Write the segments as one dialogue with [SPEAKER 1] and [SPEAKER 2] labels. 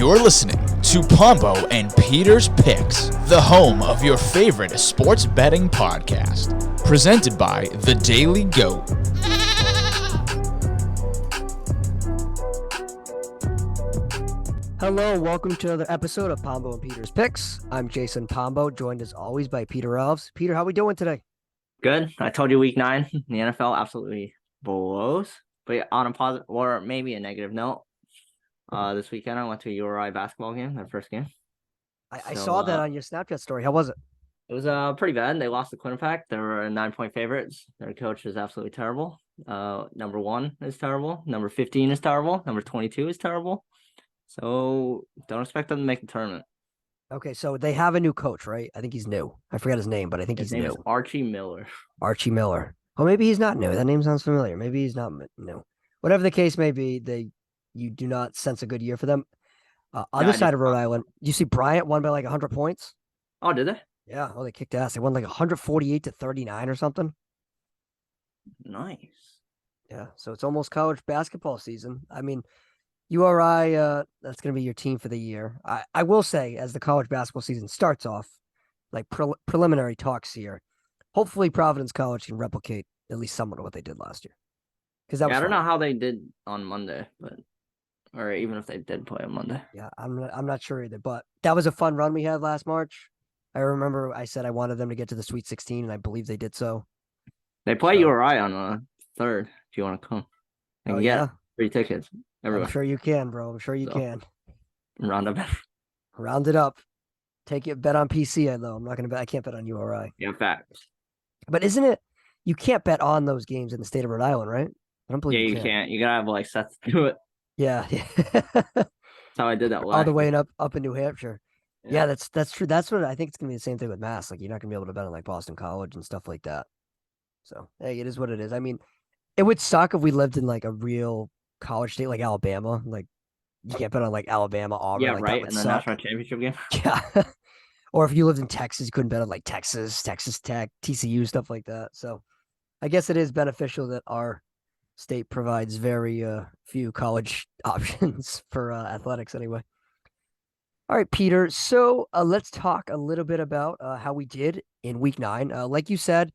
[SPEAKER 1] You're listening to Pombo and Peter's Picks, the home of your favorite sports betting podcast, presented by The Daily Goat.
[SPEAKER 2] Hello, welcome to another episode of Pombo and Peter's Picks. I'm Jason Pombo, joined as always by Peter Alves. Peter, how are we doing today?
[SPEAKER 3] Good. I told you week 9, the NFL absolutely blows. But on a positive or maybe a negative note, this weekend I went to a URI basketball game, their first game.
[SPEAKER 2] I saw that on your Snapchat story. How was it?
[SPEAKER 3] It was pretty bad. They lost to Quinnipiac. They were 9-point favorites. Their coach is absolutely terrible. Number 1 is terrible. Number 15 is terrible. Number 22 is terrible. So don't expect them to make the tournament.
[SPEAKER 2] Okay, so they have a new coach, right? I think he's new. I forgot his name, but I think
[SPEAKER 3] His
[SPEAKER 2] he's
[SPEAKER 3] name
[SPEAKER 2] new.
[SPEAKER 3] is Archie Miller.
[SPEAKER 2] Archie Miller. Oh, maybe he's not new. That name sounds familiar. Maybe he's not new. Whatever the case may be, you do not sense a good year for them. Other side of Rhode Island, you see Bryant won by like 100 points.
[SPEAKER 3] Oh, did they?
[SPEAKER 2] Yeah. Oh, they kicked ass. They won like 148-39 or something.
[SPEAKER 3] Nice.
[SPEAKER 2] Yeah. So it's almost college basketball season. I mean, URI, that's going to be your team for the year. I will say, as the college basketball season starts off, like preliminary talks here, hopefully Providence College can replicate at least somewhat of what they did last year. Because
[SPEAKER 3] I don't know how they did on Monday, or even if they did play on Monday.
[SPEAKER 2] Yeah, I'm not sure either. But that was a fun run we had last March. I remember I said I wanted them to get to the Sweet 16, and I believe they did so.
[SPEAKER 3] They play URI on the 3rd. If you want to come, and you get free tickets. Everywhere.
[SPEAKER 2] I'm sure you can, bro. I'm sure you can.
[SPEAKER 3] Round
[SPEAKER 2] it up. Take it. Bet on PC, though. I'm not gonna bet. I can't bet on URI.
[SPEAKER 3] Yeah, facts.
[SPEAKER 2] But isn't it? You can't bet on those games in the state of Rhode Island, right? I don't believe
[SPEAKER 3] you can't. You gotta have like sets to do it.
[SPEAKER 2] Yeah.
[SPEAKER 3] That's how I did that
[SPEAKER 2] all the way up in New Hampshire. Yeah, that's true. That's what I think it's gonna be the same thing with Mass. Like you're not gonna be able to bet on like Boston College and stuff like that. So hey, it is what it is. I mean, it would suck if we lived in like a real college state like Alabama. Like you can't bet on like Alabama, Auburn.
[SPEAKER 3] Yeah,
[SPEAKER 2] like,
[SPEAKER 3] right. And the national championship game.
[SPEAKER 2] Yeah. Or if you lived in Texas, you couldn't bet on like Texas Tech, TCU, stuff like that. So I guess it is beneficial that our state provides very few college options for athletics anyway. All right, Peter. So let's talk a little bit about how we did in week 9. Like you said,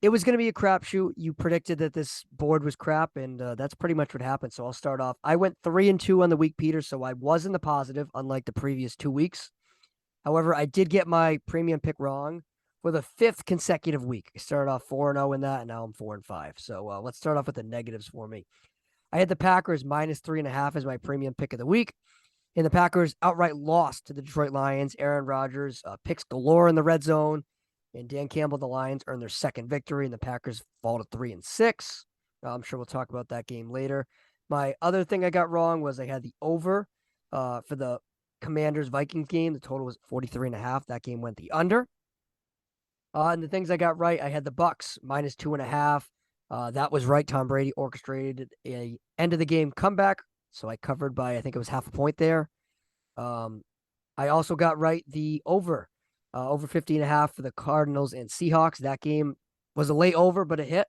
[SPEAKER 2] it was going to be a crapshoot. You predicted that this board was crap, and that's pretty much what happened. So I'll start off. I went 3-2 on the week, Peter, so I was in the positive, unlike the previous 2 weeks. However, I did get my premium pick wrong for the 5th consecutive week. I started off 4-0 in that, and now I'm 4-5. So let's start off with the negatives for me. I had the Packers minus 3.5 as my premium pick of the week. And the Packers outright lost to the Detroit Lions. Aaron Rodgers picks galore in the red zone. And Dan Campbell, the Lions, earned their 2nd victory, and the Packers fall to 3-6. I'm sure we'll talk about that game later. My other thing I got wrong was I had the over for the Commanders-Vikings game. The total was 43.5. That game went the under. And the things I got right, I had the Bucs minus 2.5. That was right. Tom Brady orchestrated a end of the game comeback. So I covered by, I think it was half a point there. I also got right the over 50.5 for the Cardinals and Seahawks. That game was a late over, but it hit.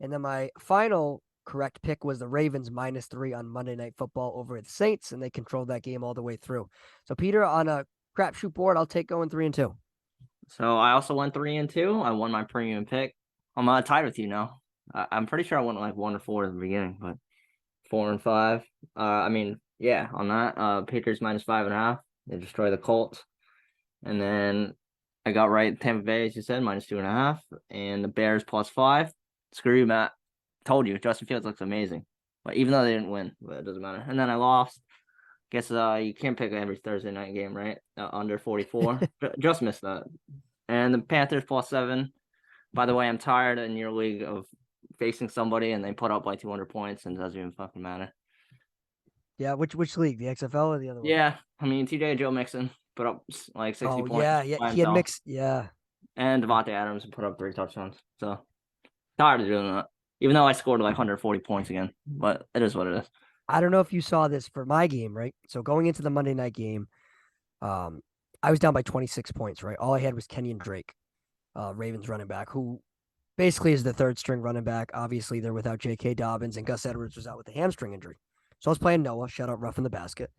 [SPEAKER 2] And then my final correct pick was the Ravens minus 3 on Monday Night Football over the Saints, and they controlled that game all the way through. So Peter, on a crapshoot board, I'll take going 3-2.
[SPEAKER 3] So I also went 3-2. I won my premium pick. I'm tied with you now. I'm pretty sure I went like 1 or 4 at the beginning, but 4-5. On that. Patriots minus 5.5. They destroy the Colts. And then I got right Tampa Bay, as you said, minus 2.5. And the Bears plus 5. Screw you, Matt. Told you, Justin Fields looks amazing. But even though they didn't win, but it doesn't matter. And then I lost. Guess you can't pick every Thursday night game, right? Under 44. Just missed that. And the Panthers plus 7. By the way, I'm tired in your league of facing somebody and they put up like 200 points and it doesn't even fucking matter.
[SPEAKER 2] Yeah, which league? The XFL or the other one?
[SPEAKER 3] Yeah, I mean, TJ Joe Mixon put up like 60 points.
[SPEAKER 2] Yeah, he had mixed, yeah.
[SPEAKER 3] And Devontae Adams put up 3 touchdowns. So, tired of doing that. Even though I scored like 140 points again. But it is what it is.
[SPEAKER 2] I don't know if you saw this for my game, right? So, going into the Monday night game, I was down by 26 points, right? All I had was Kenyon Drake, Ravens running back, who basically is the 3rd string running back. Obviously, they're without J.K. Dobbins, and Gus Edwards was out with a hamstring injury. So I was playing Noah, shout out Rough in the Basket.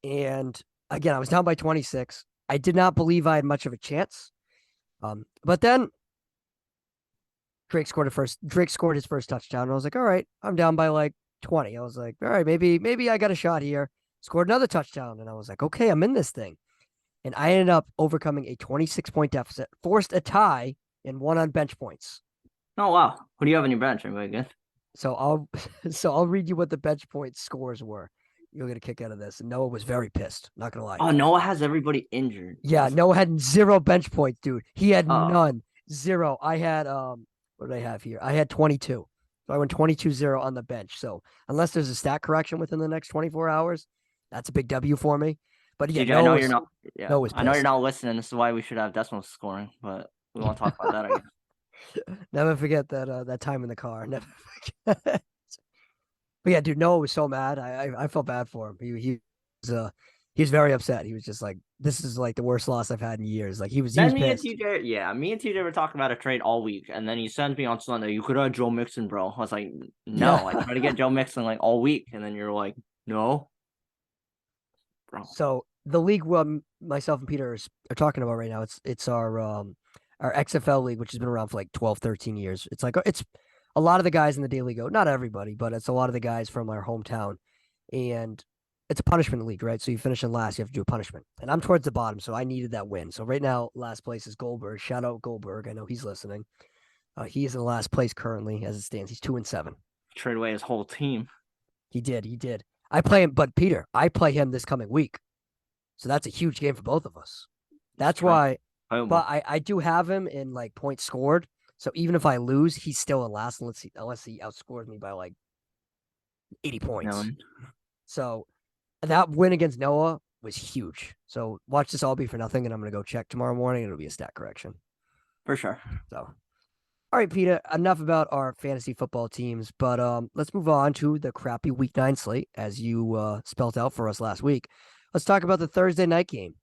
[SPEAKER 2] And again, I was down by 26. I did not believe I had much of a chance. But then Drake scored his first touchdown. And I was like, all right, I'm down by like 20. I was like, all right, maybe I got a shot here. Scored another touchdown. And I was like, okay, I'm in this thing. And I ended up overcoming a 26-point deficit, forced a tie, and won on bench points.
[SPEAKER 3] Oh wow, who do you have on your bench? Anybody good?
[SPEAKER 2] So I'll read you what the bench point scores were. You'll get a kick out of this. And Noah was very pissed. Not gonna lie.
[SPEAKER 3] Oh, Noah has everybody injured.
[SPEAKER 2] Yeah, Noah had 0 bench points, dude. He had
[SPEAKER 3] Oh,
[SPEAKER 2] none. 0. I had what did I have here? I had 22. So I went 22-0 on the bench. So unless there's a stat correction within the next 24 hours, that's a big W for me. But yeah,
[SPEAKER 3] TJ, I know you're not.
[SPEAKER 2] Noah
[SPEAKER 3] Yeah,
[SPEAKER 2] was
[SPEAKER 3] I know you're
[SPEAKER 2] pissed.
[SPEAKER 3] not listening. This is why we should have decimal scoring, but we won't talk about that. I guess.
[SPEAKER 2] Never forget that time in the car. Never forget. But yeah, dude, Noah was so mad. I felt bad for him. He was very upset. He was just like, "This is like the worst loss I've had in years." Like he was
[SPEAKER 3] Then me and
[SPEAKER 2] pissed.
[SPEAKER 3] TJ, yeah, me and TJ were talking about a trade all week, and then he sends me on Sunday. You could have Joe Mixon, bro. I was like, no, I
[SPEAKER 2] Yeah.
[SPEAKER 3] tried to get Joe Mixon like all week, and then you're like, no, bro.
[SPEAKER 2] So the league, myself and Peter are talking about right now, it's our XFL league, which has been around for like 12, 13 years. It's a lot of the guys in the daily go, not everybody, but it's a lot of the guys from our hometown, and it's a punishment league, right? So you finish in last, you have to do a punishment, and I'm towards the bottom, so I needed that win. So right now, last place is Goldberg. Shout out Goldberg. I know he's listening. He is in last place currently as it stands. He's 2-7.
[SPEAKER 3] Trade away his whole team.
[SPEAKER 2] He did. I play him, but Peter, I play him this coming week. So that's a huge game for both of us. That's
[SPEAKER 3] True.
[SPEAKER 2] why,
[SPEAKER 3] Oh,
[SPEAKER 2] but I do have him in like points scored. So even if I lose, he's still in last unless he outscores me by like 80 points.
[SPEAKER 3] no,
[SPEAKER 2] So that win against Noah was huge. So watch this all be for nothing, and I'm gonna go check tomorrow morning. It'll be a stat correction.
[SPEAKER 3] for sure.
[SPEAKER 2] So all right, Peter, enough about our fantasy football teams, but let's move on to the crappy week 9 slate as you spelt out for us last week. Let's talk about the Thursday night game.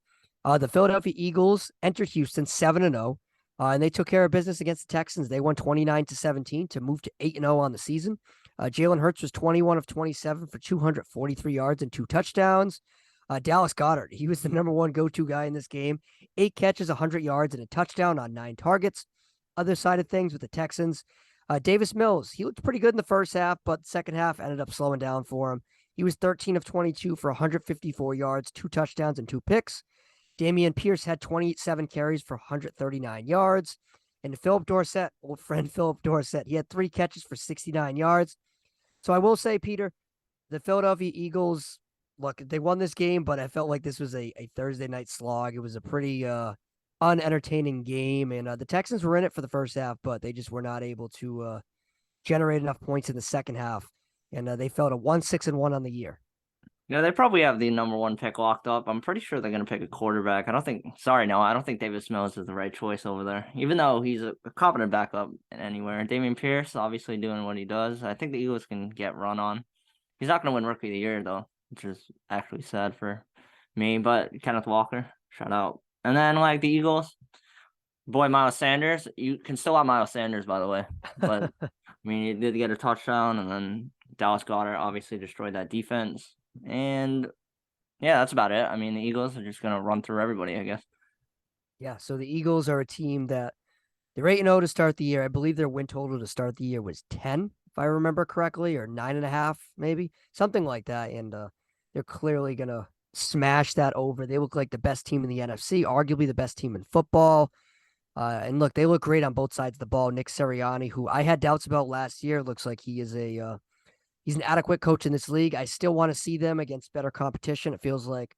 [SPEAKER 2] The Philadelphia Eagles entered Houston 7-0, and they took care of business against the Texans. They won 29-17 to move to 8-0 on the season. Jalen Hurts was 21 of 27 for 243 yards and 2 touchdowns. Dallas Goedert, he was the number one go-to guy in this game. 8 catches, 100 yards, and a touchdown on 9 targets. Other side of things with the Texans, Davis Mills, he looked pretty good in the first half, but the second half ended up slowing down for him. He was 13 of 22 for 154 yards, 2 touchdowns, and 2 picks. Damian Pierce had 27 carries for 139 yards. And Philip Dorsett, old friend Philip Dorsett, he had 3 catches for 69 yards. So I will say, Peter, the Philadelphia Eagles, look, they won this game, but I felt like this was a Thursday night slog. It was a pretty unentertaining game, and the Texans were in it for the first half, but they just were not able to generate enough points in the second half, and they fell to 1-6-1 on the year.
[SPEAKER 3] Yeah, they probably have the number 1 pick locked up. I'm pretty sure they're going to pick a quarterback. I don't think Davis Mills is the right choice over there, even though he's a competent backup anywhere. Damian Pierce, obviously doing what he does. I think the Eagles can get run on. He's not going to win Rookie of the Year, though, which is actually sad for me, but Kenneth Walker, shout out. And then, like, the Eagles, boy, Miles Sanders. You can still have Miles Sanders, by the way. But, I mean, he did get a touchdown, and then Dallas Goedert obviously destroyed that defense. And, yeah, that's about it. I mean, the Eagles are just going to run through everybody, I guess.
[SPEAKER 2] Yeah, so the Eagles are a team that they're 8-0 to start the year. I believe their win total to start the year was 10, if I remember correctly, or 9.5, maybe, something like that. And they're clearly going to smash that over. They look like the best team in the NFC, arguably the best team in football. And look, they look great on both sides of the ball. Nick Sirianni, who I had doubts about last year, looks like he is he's an adequate coach in this league. I still want to see them against better competition. It feels like,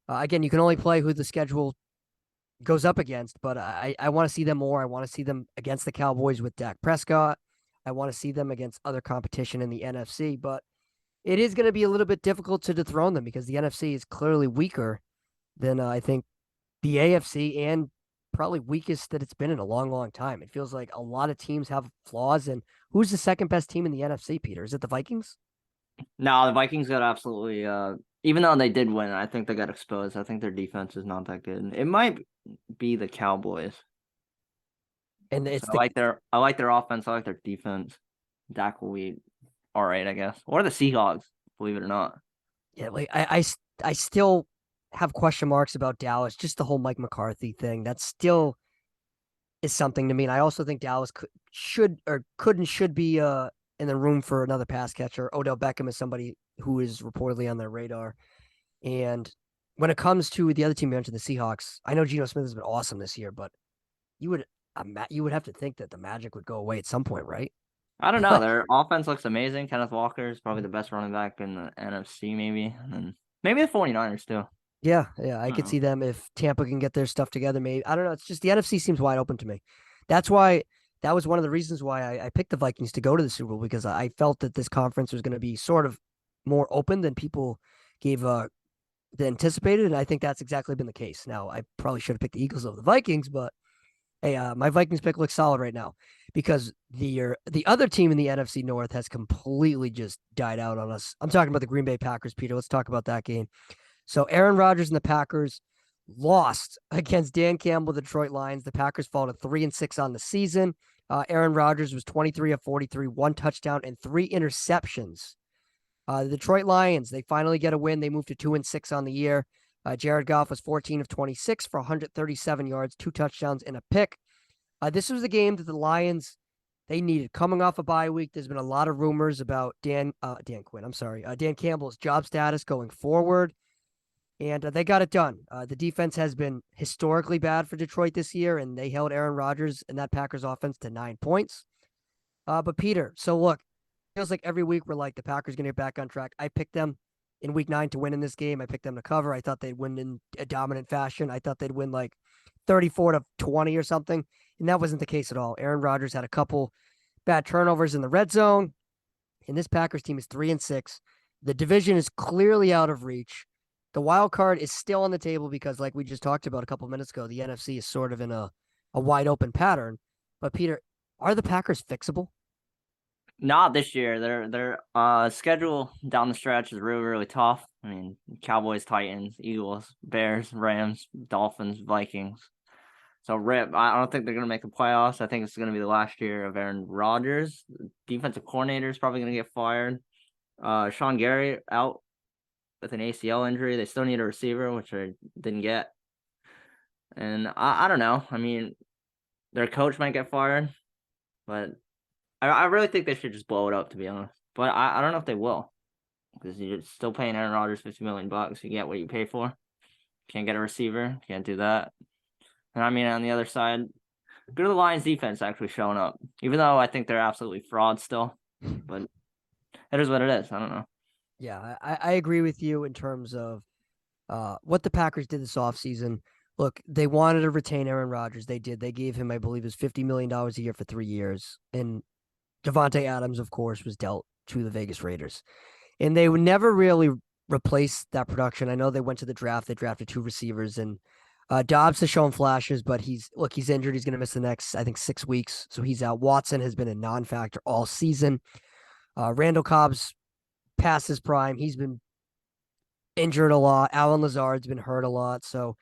[SPEAKER 2] again, you can only play who the schedule goes up against, but I want to see them more. I want to see them against the Cowboys with Dak Prescott. I want to see them against other competition in the NFC, but it is going to be a little bit difficult to dethrone them because the NFC is clearly weaker than I think the AFC, and probably weakest that it's been in a long, long time. It feels like a lot of teams have flaws. And who's the second best team in the NFC, Peter? Is it the Vikings?
[SPEAKER 3] No, the Vikings got absolutely, even though they did win, I think they got exposed. I think their defense is not that good. It might be the Cowboys.
[SPEAKER 2] And it's
[SPEAKER 3] I like their offense. I like their defense. Dak will be all right, I guess. Or the Seahawks, believe it or not.
[SPEAKER 2] yeah, like I I still have question marks about Dallas. Just the whole Mike McCarthy thing. That still is something to me. And I also think Dallas should be in the room for another pass catcher. Odell Beckham is somebody who is reportedly on their radar. And when it comes to the other team you mentioned, the Seahawks, I know Geno Smith has been awesome this year, but you would have to think that the magic would go away at some point, right?
[SPEAKER 3] I don't know. Their offense looks amazing. Kenneth Walker is probably the best running back in the NFC, maybe. And then maybe the 49ers, too.
[SPEAKER 2] Yeah. I could see them if Tampa can get their stuff together. Maybe I don't know. It's just the NFC seems wide open to me. That's why that was one of the reasons why I picked the Vikings to go to the Super Bowl, because I felt that this conference was going to be sort of more open than people gave anticipated, and I think that's exactly been the case. Now, I probably should have picked the Eagles over the Vikings, but hey, my Vikings pick looks solid right now because the other team in the NFC North has completely just died out on us. I'm talking about the Green Bay Packers, Peter. Let's talk about that game. So Aaron Rodgers and the Packers lost against Dan Campbell, the Detroit Lions. The Packers fall to 3-6 on the season. Aaron Rodgers was 23 of 43, 1 touchdown and 3 interceptions. The Detroit Lions, they finally get a win. They moved to 2-6 on the year. Jared Goff was 14 of 26 for 137 yards, 2 touchdowns and a pick. This was the game that the Lions, they needed. Coming off a bye week, there's been a lot of rumors about Dan Campbell's job status going forward. And they got it done. The defense has been historically bad for Detroit this year, and they held Aaron Rodgers and that Packers offense to 9 points. But Peter, so look, feels like every week we're like, the Packers going to get back on track. I picked them in week 9 to win in this game. I picked them to cover. I thought they'd win in a dominant fashion. I thought they'd win like 34-20 or something. And that wasn't the case at all. Aaron Rodgers had a couple bad turnovers in the red zone. And this Packers team is 3-6. The division is clearly out of reach. The wild card is still on the table because, like we just talked about a couple minutes ago, the NFC is sort of in a wide open pattern. But Peter, are the Packers fixable?
[SPEAKER 3] Not this year. Their schedule down the stretch is really, really tough. I mean, Cowboys, Titans, Eagles, Bears, Rams, Dolphins, Vikings. So rip. I don't think they're gonna make the playoffs. I think it's gonna be the last year of Aaron Rodgers. Defensive coordinator is probably gonna get fired. Sean Gary out with an ACL injury. They still need a receiver, which I didn't get. And I don't know. I mean, their coach might get fired, but I really think they should just blow it up, to be honest. But I don't know if they will, because you're still paying Aaron Rodgers $50 million. You get what you pay for. Can't get a receiver. Can't do that. And I mean, on the other side, good to the Lions defense actually showing up, even though I think they're absolutely fraud still. But it is what it is. I don't know.
[SPEAKER 2] Yeah, I agree with you in terms of what the Packers did this offseason. Look, they wanted to retain Aaron Rodgers. They did. They gave him, I believe, it was $50 million a year for 3 years. And Devontae Adams, of course, was dealt to the Vegas Raiders. And they would never really replace that production. I know they went to the draft. They drafted 2 receivers. And Dobbs has shown flashes, but he's injured. He's going to miss the next, I think, 6 weeks. So he's out. Watson has been a non-factor all season. Randall Cobb's past his prime. He's been injured a lot. Alan Lazard's been hurt a lot. So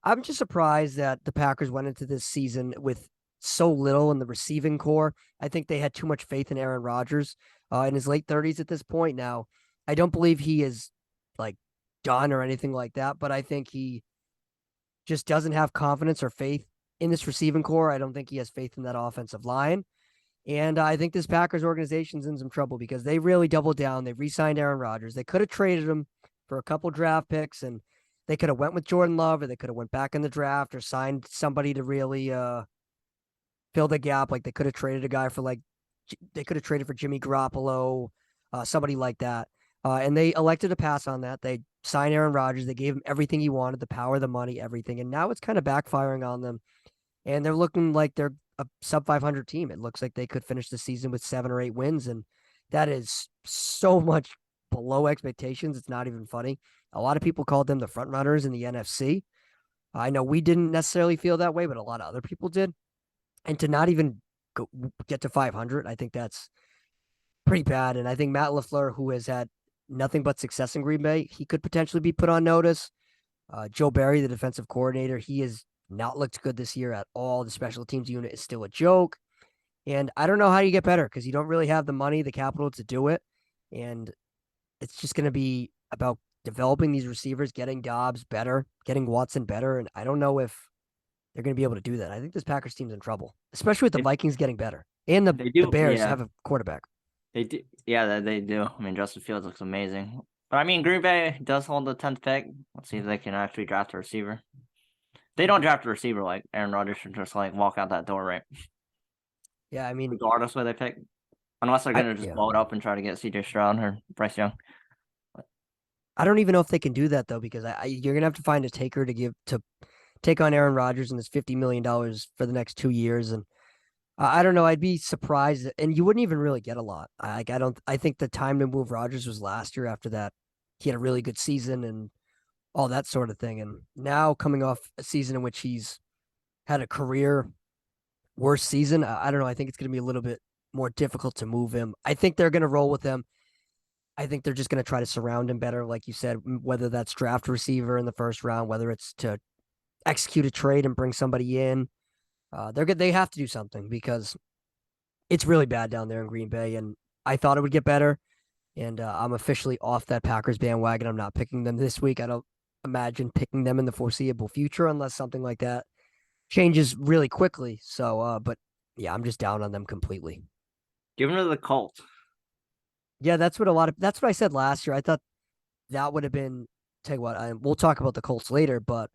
[SPEAKER 2] I'm just surprised that the Packers went into this season with so little in the receiving core. I think they had too much faith in Aaron Rodgers in his late 30s at this point. Now, I don't believe he is like done or anything like that, but I think he just doesn't have confidence or faith in this receiving core. I don't think he has faith in that offensive line. And I think this Packers organization's in some trouble because they really doubled down. They re-signed Aaron Rodgers. They could have traded him for a couple draft picks, and they could have went with Jordan Love, or they could have went back in the draft or signed somebody to really fill the gap. Like they could have traded a guy for they could have traded for Jimmy Garoppolo, somebody like that. And they elected to pass on that. They signed Aaron Rodgers. They gave him everything he wanted, the power, the money, everything. And now it's kind of backfiring on them. And they're looking like they're a sub 500 team. It looks like they could finish the season with 7 or 8 wins. And that is so much below expectations. It's not even funny. A lot of people called them the front runners in the NFC. I know we didn't necessarily feel that way, but a lot of other people did. And to not even get to 500, I think that's pretty bad. And I think Matt LaFleur, who has had nothing but success in Green Bay, he could potentially be put on notice. Joe Barry, the defensive coordinator, he has not looked good this year at all. The special teams unit is still a joke. And I don't know how you get better because you don't really have the money, the capital to do it. And it's just going to be about developing these receivers, getting Dobbs better, getting Watson better, and I don't know if they're going to be able to do that. I think this Packers team's in trouble, especially with the
[SPEAKER 3] They,
[SPEAKER 2] Vikings getting better and
[SPEAKER 3] they
[SPEAKER 2] the
[SPEAKER 3] do,
[SPEAKER 2] Bears
[SPEAKER 3] yeah.
[SPEAKER 2] have a quarterback.
[SPEAKER 3] They do, yeah, they do. I mean, Justin Fields looks amazing. But I mean, Green Bay does hold the 10th pick. Let's see if they can actually draft a receiver. They don't draft a receiver like Aaron Rodgers should just like walk out that door, right?
[SPEAKER 2] Yeah, I mean,
[SPEAKER 3] Regardless where they pick, unless they're gonna just
[SPEAKER 2] yeah.
[SPEAKER 3] blow it up and try to get C.J. Stroud or Bryce Young.
[SPEAKER 2] I don't even know if they can do that though, because you're gonna have to find a taker to take on Aaron Rodgers and his $50 million for the next 2 years, and I don't know. I'd be surprised, and you wouldn't even really get a lot. I don't. I think the time to move Rodgers was last year. After that, he had a really good season and all that sort of thing, and now coming off a season in which he's had a career worst season, I don't know. I think it's going to be a little bit more difficult to move him. I think they're going to roll with him. I think they're just going to try to surround him better, like you said, whether that's draft receiver in the first round, whether it's to execute a trade and bring somebody in. They have to do something because it's really bad down there in Green Bay, and I thought it would get better. And I'm officially off that Packers bandwagon. I'm not picking them this week. I don't imagine picking them in the foreseeable future unless something like that changes really quickly. So, but yeah, I'm just down on them completely.
[SPEAKER 3] Give him to the Colts.
[SPEAKER 2] Yeah, that's what I said last year. I thought that would have been. Tell you what, we'll talk about the Colts later, but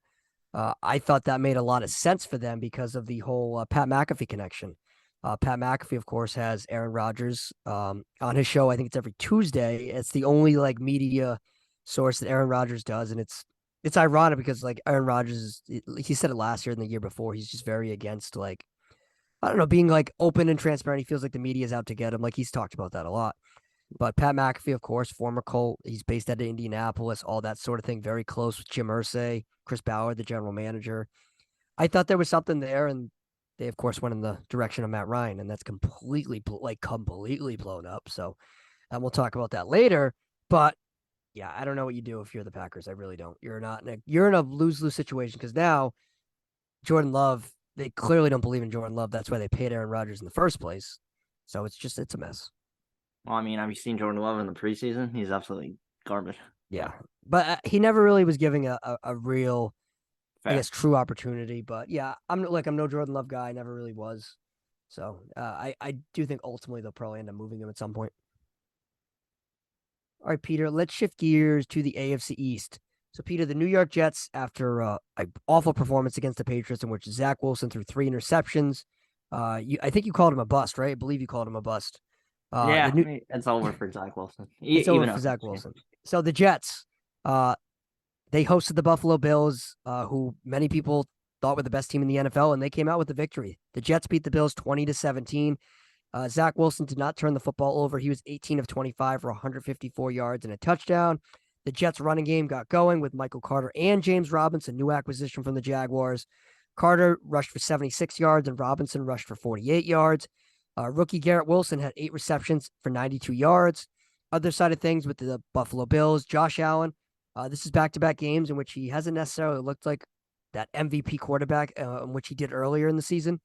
[SPEAKER 2] I thought that made a lot of sense for them because of the whole Pat McAfee connection. Pat McAfee, of course, has Aaron Rodgers on his show. I think it's every Tuesday. It's the only like media source that Aaron Rodgers does, and it's ironic because like Aaron Rodgers, he said it last year and the year before. He's just very against like I don't know being like open and transparent. He feels like the media is out to get him. Like he's talked about that a lot. But Pat McAfee, of course, former Colt. He's based out of Indianapolis, all that sort of thing. Very close with Jim Irsay, Chris Bauer, the general manager. I thought there was something there, and they, of course, went in the direction of Matt Ryan, and that's completely blown up. So, and we'll talk about that later. But yeah, I don't know what you do if you're the Packers. I really don't. You're in a lose-lose situation because now Jordan Love, they clearly don't believe in Jordan Love. That's why they paid Aaron Rodgers in the first place. So it's a mess.
[SPEAKER 3] Well, I mean, have you seen Jordan Love in the preseason? He's absolutely garbage.
[SPEAKER 2] Yeah, but he never really was giving a real,
[SPEAKER 3] Fair.
[SPEAKER 2] I guess, true opportunity. But yeah, I'm no Jordan Love guy. I never really was. So I do think ultimately they'll probably end up moving him at some point. All right, Peter, let's shift gears to the AFC East. So, Peter, the New York Jets, after an awful performance against the Patriots in which Zach Wilson threw 3 interceptions, I think you called him a bust, right? I believe you called him a bust.
[SPEAKER 3] Yeah, it's over for Zach Wilson.
[SPEAKER 2] It's over for Zach Wilson. So the Jets, they hosted the Buffalo Bills, who many people thought were the best team in the NFL, and they came out with the victory. The Jets beat the Bills 20-17. Zach Wilson did not turn the football over. He was 18 of 25 for 154 yards and a touchdown. The Jets running game got going with Michael Carter and James Robinson, new acquisition from the Jaguars. Carter rushed for 76 yards and Robinson rushed for 48 yards. Rookie Garrett Wilson had 8 receptions for 92 yards. Other side of things with the Buffalo Bills, Josh Allen. This is back-to-back games in which he hasn't necessarily looked like that MVP quarterback in which he did earlier in the season.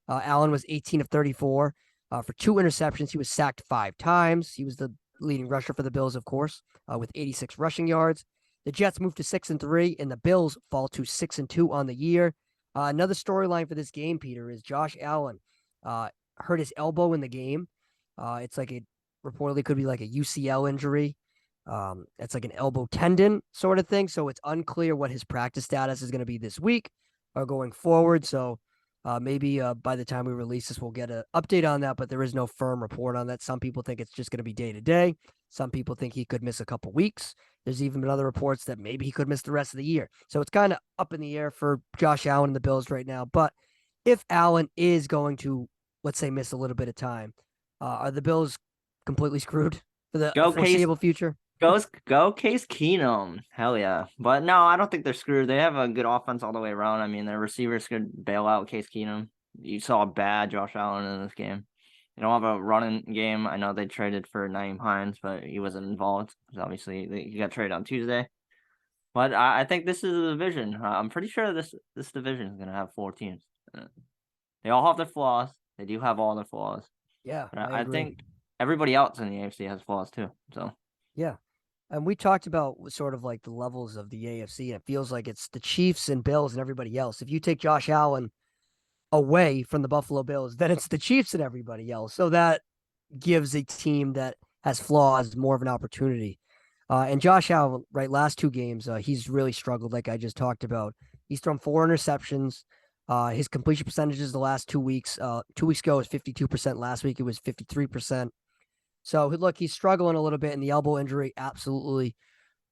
[SPEAKER 2] Allen was 18 of 34 for 2 interceptions. He was sacked 5 times. He was the leading rusher for the Bills, of course, with 86 rushing yards. The Jets moved to 6-3, and the Bills fall to 6-2 on the year. Another storyline for this game, Peter, is Josh Allen hurt his elbow in the game. It's like it reportedly could be like a UCL injury. It's like an elbow tendon sort of thing. So it's unclear what his practice status is going to be this week or going forward. So maybe by the time we release this, we'll get an update on that, but there is no firm report on that. Some people think it's just going to be day to day. Some people think he could miss a couple weeks. There's even been other reports that maybe he could miss the rest of the year. So it's kind of up in the air for Josh Allen and the Bills right now. But if Allen is going to, let's say, miss a little bit of time, are the Bills completely screwed for the foreseeable future?
[SPEAKER 3] Go Case Keenum. Hell yeah. But no, I don't think they're screwed. They have a good offense all the way around. I mean, their receivers could bail out Case Keenum. You saw a bad Josh Allen in this game. They don't have a running game. I know they traded for Naeem Hines, but he wasn't involved. Obviously, he got traded on Tuesday. But I think this is a division. I'm pretty sure this division is going to have 4 teams. They all have their flaws. They do have all their flaws.
[SPEAKER 2] Yeah,
[SPEAKER 3] I think everybody else in the AFC has flaws too. So
[SPEAKER 2] yeah. And we talked about sort of like the levels of the AFC, and it feels like it's the Chiefs and Bills and everybody else. If you take Josh Allen away from the Buffalo Bills, then it's the Chiefs and everybody else. So that gives a team that has flaws more of an opportunity. And Josh Allen, right, last two games, he's really struggled, like I just talked about. He's thrown 4 interceptions. His completion percentages the last 2 weeks. 2 weeks ago was 52%. Last week it was 53%. So look, he's struggling a little bit, and the elbow injury absolutely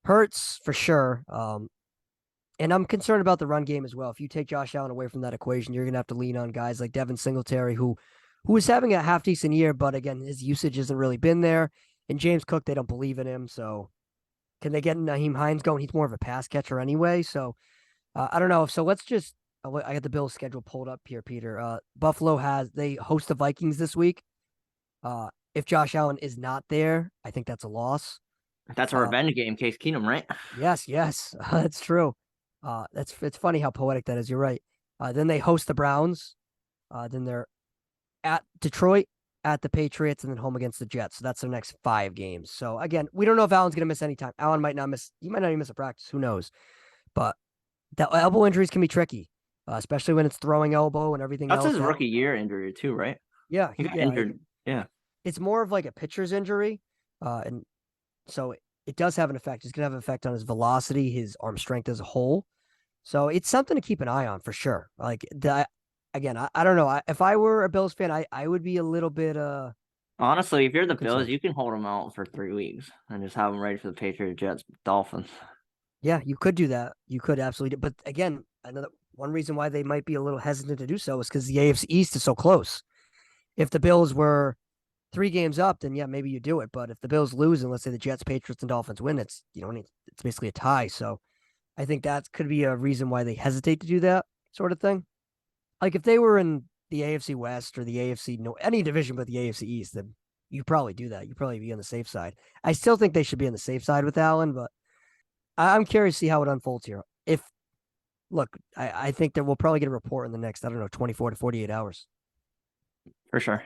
[SPEAKER 2] hurts for sure. And I'm concerned about the run game as well. If you take Josh Allen away from that equation, you're gonna have to lean on guys like Devin Singletary, who is having a half decent year, but again, his usage hasn't really been there. And James Cook, they don't believe in him. So can they get Naheem Hines going? He's more of a pass catcher anyway. So I don't know. So let's just. I got the Bills schedule pulled up here, Peter. Buffalo they host the Vikings this week. If Josh Allen is not there, I think that's a loss.
[SPEAKER 3] That's a revenge game, Case Keenum, right?
[SPEAKER 2] Yes, that's true. It's funny how poetic that is. You're right. Then they host the Browns. Then they're at Detroit, at the Patriots, and then home against the Jets. So that's their next 5 games. So again, we don't know if Allen's going to miss any time. Allen might not miss. He might not even miss a practice. Who knows? But that elbow injuries can be tricky, especially when it's throwing elbow and everything
[SPEAKER 3] That's
[SPEAKER 2] else.
[SPEAKER 3] his rookie year injury too, right?
[SPEAKER 2] Yeah,
[SPEAKER 3] he got injured. Yeah,
[SPEAKER 2] it's more of like a pitcher's injury, and so it does have an effect. It's going to have an effect on his velocity, his arm strength as a whole. So it's something to keep an eye on for sure. Like again, I don't know. If I were a Bills fan, I would be a little bit
[SPEAKER 3] honestly, if you're the
[SPEAKER 2] concerned.
[SPEAKER 3] Bills, you can hold them out for 3 weeks and just have them ready for the Patriots, Jets, Dolphins.
[SPEAKER 2] Yeah, you could do that. You could absolutely. But again, another one reason why they might be a little hesitant to do so is because the AFC East is so close. If the Bills were 3 games up, then yeah, maybe you do it. But if the Bills lose, and let's say the Jets, Patriots, and Dolphins win, it's it's basically a tie. So I think that could be a reason why they hesitate to do that sort of thing. Like if they were in the AFC West or the AFC, any division but the AFC East, then you probably do that. You probably be on the safe side. I still think they should be on the safe side with Allen, but I'm curious to see how it unfolds here. I think that we'll probably get a report in the next, 24 to 48 hours.
[SPEAKER 3] For sure.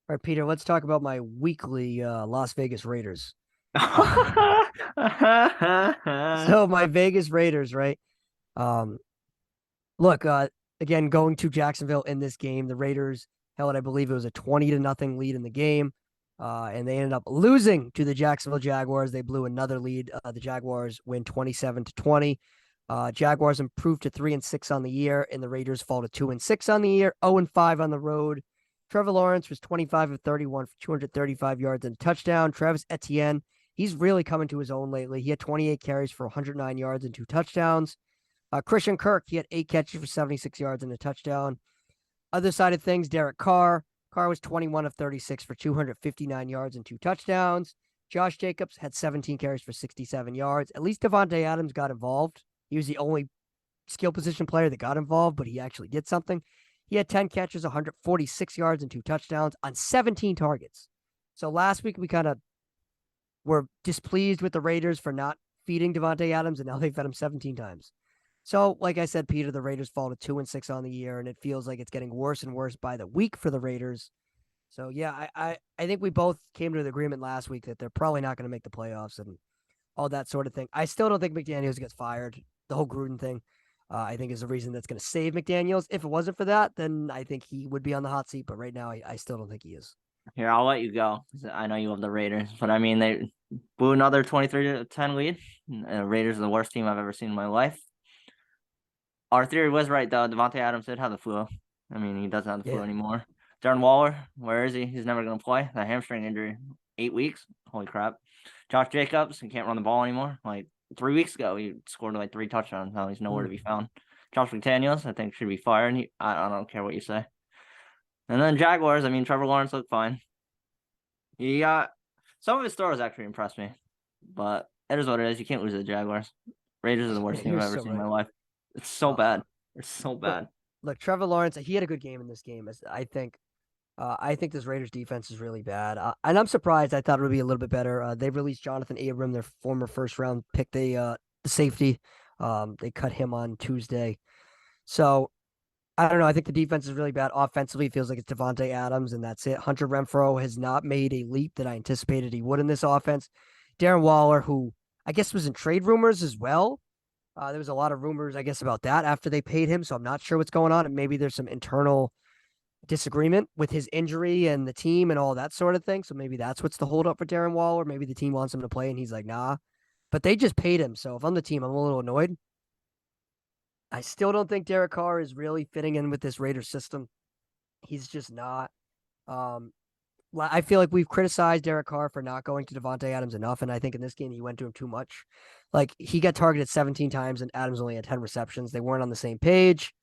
[SPEAKER 2] All right, Peter, let's talk about my weekly Las Vegas Raiders. So my Vegas Raiders, right? Look, again, going to Jacksonville in this game, the Raiders held, I believe it was a 20-0 lead in the game. And they ended up losing to the Jacksonville Jaguars. They blew another lead. The Jaguars win 27-20. Jaguars improved to 3-6 on the year, and the Raiders fall to 2-6 on the year, 0-5 on the road. Trevor Lawrence was 25 of 31 for 235 yards and a touchdown. Travis Etienne, he's really coming to his own lately. He had 28 carries for 109 yards and 2 touchdowns. Christian Kirk, he had 8 catches for 76 yards and a touchdown. Other side of things, Derek Carr. Carr was 21 of 36 for 259 yards and 2 touchdowns. Josh Jacobs had 17 carries for 67 yards. At least Devontae Adams got involved. He was the only skill position player that got involved, but he actually did something. He had 10 catches, 146 yards, and 2 touchdowns on 17 targets. So last week we kind of were displeased with the Raiders for not feeding Devontae Adams, and now they fed him 17 times. So, like I said, Peter, the Raiders fall to 2-6 on the year, and it feels like it's getting worse and worse by the week for the Raiders. So, yeah, I think we both came to an agreement last week that they're probably not going to make the playoffs and all that sort of thing. I still don't think McDaniels gets fired. The whole Gruden thing, I think, is the reason that's going to save McDaniels. If it wasn't for that, then I think he would be on the hot seat. But right now, I still don't think he is.
[SPEAKER 3] Here, I'll let you go. I know you love the Raiders, but I mean, they blew another 23-10 lead. Raiders are the worst team I've ever seen in my life. Our theory was right, though. Devontae Adams did have the flu. I mean, he doesn't have the flu anymore. Darren Waller, where is he? He's never going to play. That hamstring injury, 8 weeks. Holy crap. Josh Jacobs, he can't run the ball anymore. Like 3 weeks ago, he scored like 3 touchdowns. Now he's nowhere to be found. Josh McDaniels, I think, should be fired. I don't care what you say. And then Jaguars, I mean, Trevor Lawrence looked fine. He got some of his throws actually impressed me, but it is what it is. You can't lose to the Jaguars. Raiders are the worst team I've ever seen in my life. It's so bad. It's so bad.
[SPEAKER 2] Look, Trevor Lawrence, he had a good game in this game. I think this Raiders defense is really bad. And I'm surprised. I thought it would be a little bit better. They released Jonathan Abram, their former first-round pick, the safety. They cut him on Tuesday. So, I don't know. I think the defense is really bad. Offensively, it feels like it's Devontae Adams, and that's it. Hunter Renfrow has not made a leap that I anticipated he would in this offense. Darren Waller, who I guess was in trade rumors as well. There was a lot of rumors, I guess, about that after they paid him. So I'm not sure what's going on. And maybe there's some internal disagreement with his injury and the team and all that sort of thing. So maybe that's what's the holdup for Darren Waller. Maybe the team wants him to play and he's like, nah. But they just paid him. So if I'm the team, I'm a little annoyed. I still don't think Derek Carr is really fitting in with this Raiders system. He's just not. I feel like we've criticized Derek Carr for not going to Devontae Adams enough, and I think in this game he went to him too much. Like, he got targeted 17 times, and Adams only had 10 receptions. They weren't on the same page.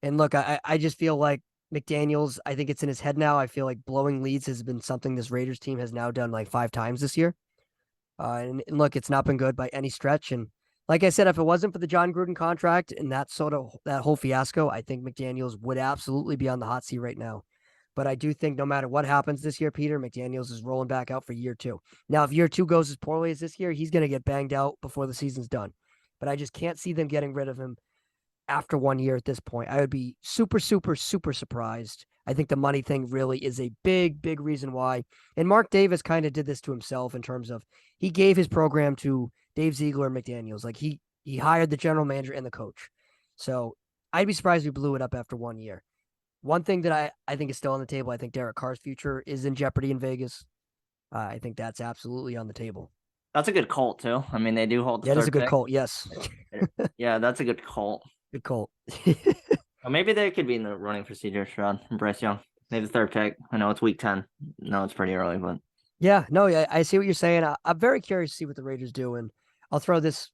[SPEAKER 2] And look, I just feel like McDaniels, I think it's in his head now. I feel like blowing leads has been something this Raiders team has now done like 5 times this year. And look, it's not been good by any stretch. And like I said, if it wasn't for the John Gruden contract and that whole fiasco, I think McDaniels would absolutely be on the hot seat right now. But I do think no matter what happens this year, Peter, McDaniels is rolling back out for year 2. Now, if year 2 goes as poorly as this year, he's going to get banged out before the season's done. But I just can't see them getting rid of him after 1 year at this point. I would be super, super, super surprised. I think the money thing really is a big, big reason why. And Mark Davis kind of did this to himself in terms of he gave his program to Dave Ziegler and McDaniels. Like, he hired the general manager and the coach. So I'd be surprised if we blew it up after 1 year. One thing that I think is still on the table, I think Derek Carr's future is in jeopardy in Vegas. I think that's absolutely on the table.
[SPEAKER 3] That's a good cult, too. I mean, they do hold the
[SPEAKER 2] That
[SPEAKER 3] third
[SPEAKER 2] is a good
[SPEAKER 3] pick.
[SPEAKER 2] cult, yes.
[SPEAKER 3] Yeah, that's a good cult.
[SPEAKER 2] Good cult.
[SPEAKER 3] Well, maybe they could be in the running for CJ Stroud and Bryce Young. Maybe the third pick. I know it's week 10. No, it's pretty early, but
[SPEAKER 2] Yeah, no, I see what you're saying. I'm very curious to see what the Raiders do, and I'll throw this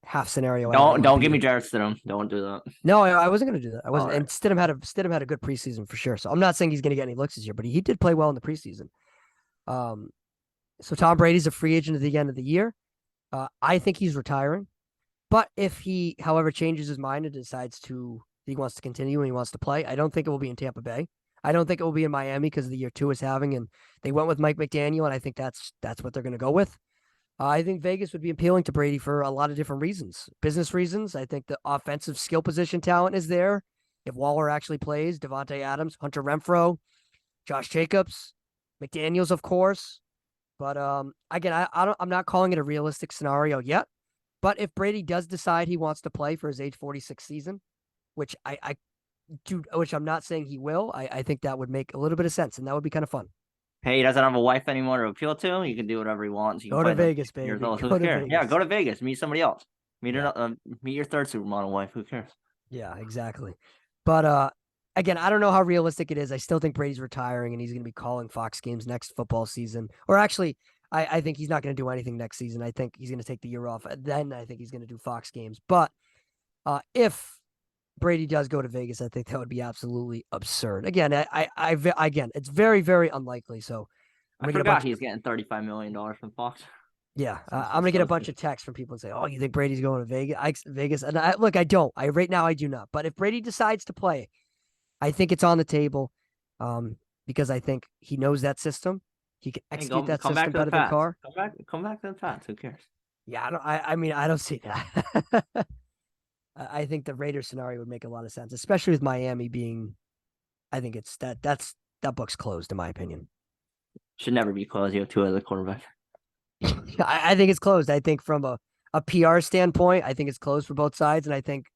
[SPEAKER 2] half scenario.
[SPEAKER 3] Don't give me Jarrett Stidham. Don't do that.
[SPEAKER 2] No, I wasn't going to do that. I wasn't.
[SPEAKER 3] Right.
[SPEAKER 2] And Stidham had a good preseason for sure. So I'm not saying he's going to get any looks this year, but he did play well in the preseason. So Tom Brady's a free agent at the end of the year. I think he's retiring, but if he, however, changes his mind and decides he wants to continue and he wants to play, I don't think it will be in Tampa Bay. I don't think it will be in Miami because of the year 2 is having, and they went with Mike McDaniel, and I think that's what they're going to go with. I think Vegas would be appealing to Brady for a lot of different reasons. Business reasons. I think the offensive skill position talent is there. If Waller actually plays, Devontae Adams, Hunter Renfrow, Josh Jacobs, McDaniels, of course. But again, I'm not calling it a realistic scenario yet. But if Brady does decide he wants to play for his age 46 season, which which I'm not saying he will, I think that would make a little bit of sense, and that would be kind of fun.
[SPEAKER 3] Hey, he doesn't have a wife anymore to appeal to. He can do whatever he wants.
[SPEAKER 2] Go to Vegas, baby.
[SPEAKER 3] Who cares? Yeah, go to Vegas. Meet somebody else. Meet your third supermodel wife. Who cares?
[SPEAKER 2] Yeah, exactly. But again, I don't know how realistic it is. I still think Brady's retiring and he's going to be calling Fox games next football season. Or actually, I think he's not going to do anything next season. I think he's going to take the year off. Then I think he's going to do Fox games. But if Brady does go to Vegas, I think that would be absolutely absurd. Again, again, it's very, very unlikely. So
[SPEAKER 3] I forgot he's getting $35 million from Fox.
[SPEAKER 2] Yeah, I'm gonna get a bunch of texts from people and say, "Oh, you think Brady's going to Vegas?" And look, I don't. Right now I do not. But if Brady decides to play, I think it's on the table, because I think he knows that system. He can execute that system better than Carr.
[SPEAKER 3] Come back to the Pats. Who cares?
[SPEAKER 2] Yeah, I mean, I don't see that. I think the Raiders scenario would make a lot of sense, especially with Miami being. I think it's that book's closed, in my opinion.
[SPEAKER 3] Should never be closed. You have 2 other quarterbacks.
[SPEAKER 2] I think it's closed. I think from a PR standpoint, I think it's closed for both sides, and I think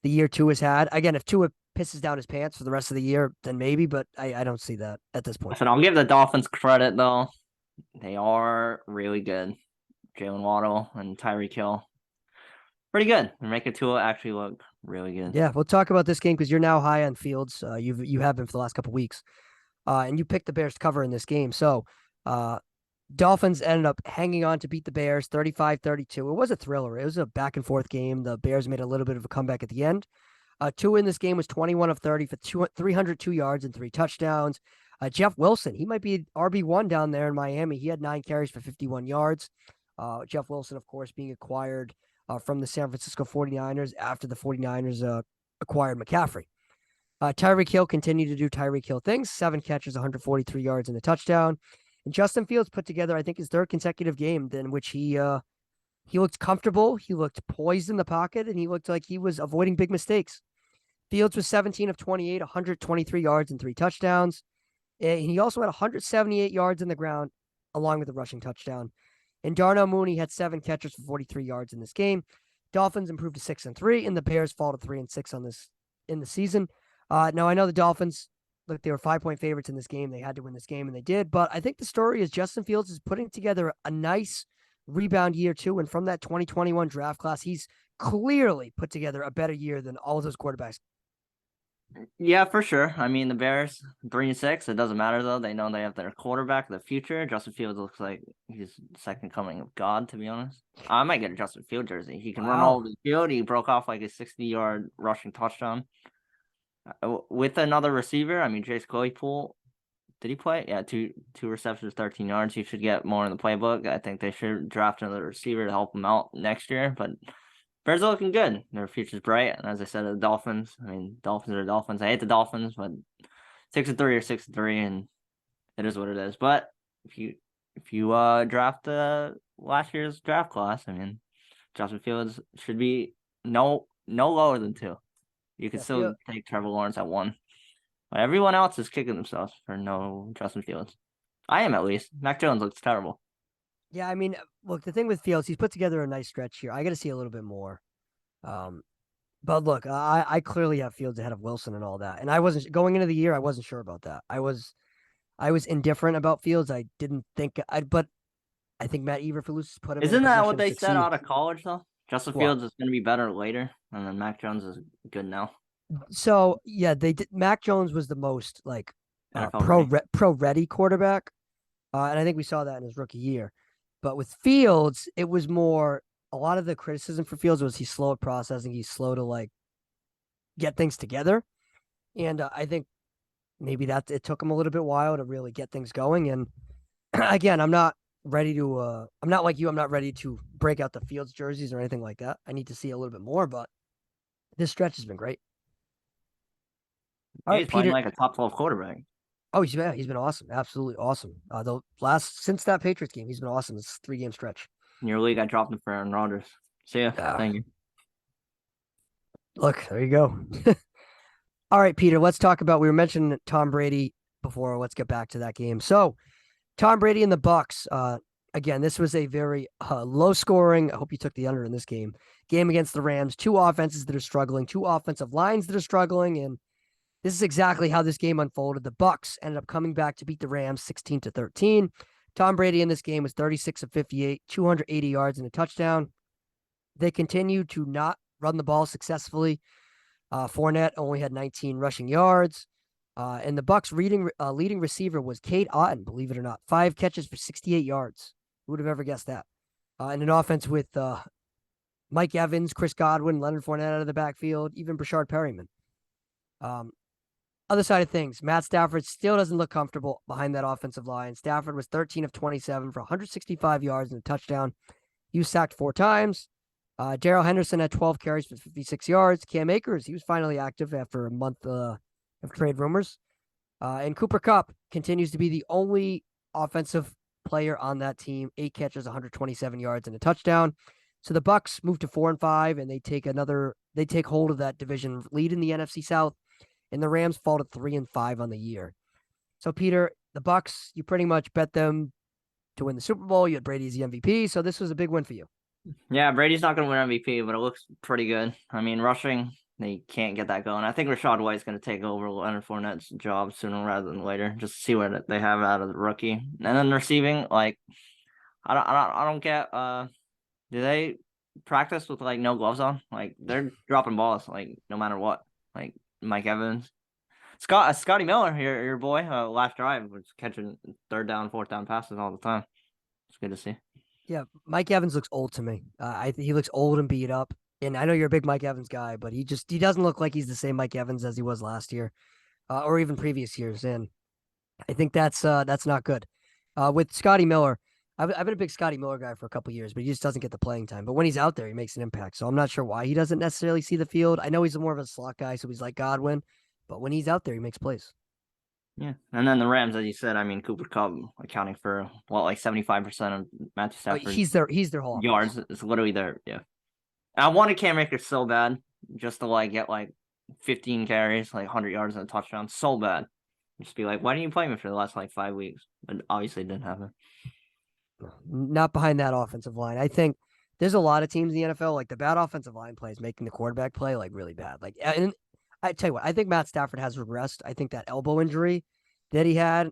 [SPEAKER 2] the year 2 has had. Again, if Tua pisses down his pants for the rest of the year, then maybe, but I don't see that at this point.
[SPEAKER 3] Listen, I'll give the Dolphins credit, though. They are really good. Jalen Waddle and Tyreek Hill. Pretty good. They're making Tua actually look really good.
[SPEAKER 2] Yeah, we'll talk about this game because you're now high on Fields. You have been for the last couple of weeks. And you picked the Bears to cover in this game. So Dolphins ended up hanging on to beat the Bears 35-32. It was a thriller. It was a back and forth game. The Bears made a little bit of a comeback at the end. Tua in this game was 21 of 30 for 302 yards and 3 touchdowns. Jeff Wilson, he might be RB1 down there in Miami. He had 9 carries for 51 yards. Jeff Wilson, of course, being acquired from the San Francisco 49ers after the 49ers acquired McCaffrey. Tyreek Hill continued to do Tyreek Hill things, 7 catches, 143 yards and a touchdown. And Justin Fields put together, I think, his 3rd consecutive game in which he looked comfortable, he looked poised in the pocket, and he looked like he was avoiding big mistakes. Fields was 17 of 28, 123 yards and 3 touchdowns. And he also had 178 yards in the ground, along with a rushing touchdown. And Darnell Mooney had 7 catches for 43 yards in this game. Dolphins improved to 6-3, and the Bears fall to 3-6 on this in the season. Now I know the Dolphins, look, they were 5-point favorites in this game. They had to win this game, and they did. But I think the story is Justin Fields is putting together a nice rebound year too. And from that 2021 draft class, he's clearly put together a better year than all of those quarterbacks.
[SPEAKER 3] Yeah, for sure. I mean, the Bears 3-6. It doesn't matter though. They know they have their quarterback of the future. Justin Fields looks like he's the second coming of God. To be honest, I might get a Justin Field jersey. He can run all over the field. He broke off like a 60-yard rushing touchdown with another receiver. I mean, Chase Claypool. Did he play? Yeah, two receptions, 13 yards. He should get more in the playbook. I think they should draft another receiver to help him out next year. But Bears are looking good. Their future's bright. And as I said, the Dolphins. I mean, Dolphins are Dolphins. I hate the Dolphins, but 6-3 or 6-3, and it is what it is. But if you draft last year's draft class, I mean, Justin Fields should be no lower than 2. You could still take Trevor Lawrence at 1. But everyone else is kicking themselves for no Justin Fields. I am, at least. Mac Jones looks terrible.
[SPEAKER 2] Yeah, I mean, look, the thing with Fields, he's put together a nice stretch here. I got to see a little bit more. But look, I clearly have Fields ahead of Wilson and all that. And I wasn't going into the year. I wasn't sure about that. I was indifferent about Fields. I didn't think but I think Matt Eberflus put him.
[SPEAKER 3] Isn't that what they said out of college though? Justin Fields is going to be better later, and then Mac Jones is good now.
[SPEAKER 2] So yeah, they did. Mac Jones was the most like pro ready quarterback, and I think we saw that in his rookie year. But with Fields, it was more. A lot of the criticism for Fields was he's slow at processing. He's slow to like get things together, and I think maybe that it took him a little bit while to really get things going. And again, I'm not ready to. I'm not like you. I'm not ready to break out the Fields jerseys or anything like that. I need to see a little bit more, but this stretch has been great.
[SPEAKER 3] All right, Peter, like a top 12 quarterback.
[SPEAKER 2] Oh, he's been awesome, absolutely awesome. Since that Patriots game, he's been awesome. This 3-game stretch.
[SPEAKER 3] In your league, I dropped him for Aaron Rodgers. See ya. Thank you.
[SPEAKER 2] Look, there you go. All right, Peter, let's talk about. We were mentioning Tom Brady before. Let's get back to that game. So, Tom Brady and the Bucs. Again, this was a very low scoring. I hope you took the under in this game. Game against the Rams. 2 offenses that are struggling, 2 offensive lines that are struggling, and this is exactly how this game unfolded. The Bucs ended up coming back to beat the Rams 16-13. Tom Brady in this game was 36 of 58, 280 yards and a touchdown. They continued to not run the ball successfully. Fournette only had 19 rushing yards. And the Bucs leading receiver was Cade Otton, believe it or not. 5 catches for 68 yards. Who would have ever guessed that? And an offense with Mike Evans, Chris Godwin, Leonard Fournette out of the backfield, even Brashard Perryman. Other side of things, Matt Stafford still doesn't look comfortable behind that offensive line. Stafford was 13 of 27 for 165 yards and a touchdown. He was sacked 4 times. Darrell Henderson had 12 carries for 56 yards. Cam Akers, he was finally active after a month of trade rumors. And Cooper Kupp continues to be the only offensive player on that team. 8 catches, 127 yards and a touchdown. So the Bucs move to 4-5, and they take hold of that division lead in the NFC South. And the Rams fall to 3-5 on the year. So, Peter, the Bucs, you pretty much bet them to win the Super Bowl. You had Brady as the MVP, so this was a big win for you.
[SPEAKER 3] Yeah, Brady's not going to win MVP, but it looks pretty good. I mean, rushing, they can't get that going. I think Rachaad White's going to take over Leonard Fournette's job sooner rather than later, just to see what they have out of the rookie. And then receiving, like, I don't get. Do they practice with like no gloves on? Like, they're dropping balls like no matter what. Like Mike Evans, Scotty Miller, your boy, last drive was catching 3rd down, 4th down passes all the time. It's good to see.
[SPEAKER 2] Yeah, Mike Evans looks old to me. He looks old and beat up. And I know you're a big Mike Evans guy, but he doesn't look like he's the same Mike Evans as he was last year, or even previous years. And I think that's not good. With Scotty Miller, I've been a big Scotty Miller guy for a couple of years, but he just doesn't get the playing time. But when he's out there, he makes an impact. So I'm not sure why he doesn't necessarily see the field. I know he's more of a slot guy, so he's like Godwin. But when he's out there, he makes plays.
[SPEAKER 3] Yeah, and then the Rams, as you said, I mean, Cooper Kupp accounting for like 75% of Matthew Stafford's
[SPEAKER 2] he's their whole
[SPEAKER 3] yards. It's literally there. Yeah, I wanted Cam Akers so bad just to like get like 15 carries, like 100 yards and a touchdown, so bad. Just be like, why didn't you play me for the last like 5 weeks? But obviously, it didn't happen.
[SPEAKER 2] Not behind that offensive line. I think there's a lot of teams in the NFL, like the bad offensive line plays making the quarterback play like really bad. Like, and I tell you what, I think Matt Stafford has regressed. I think that elbow injury that he had,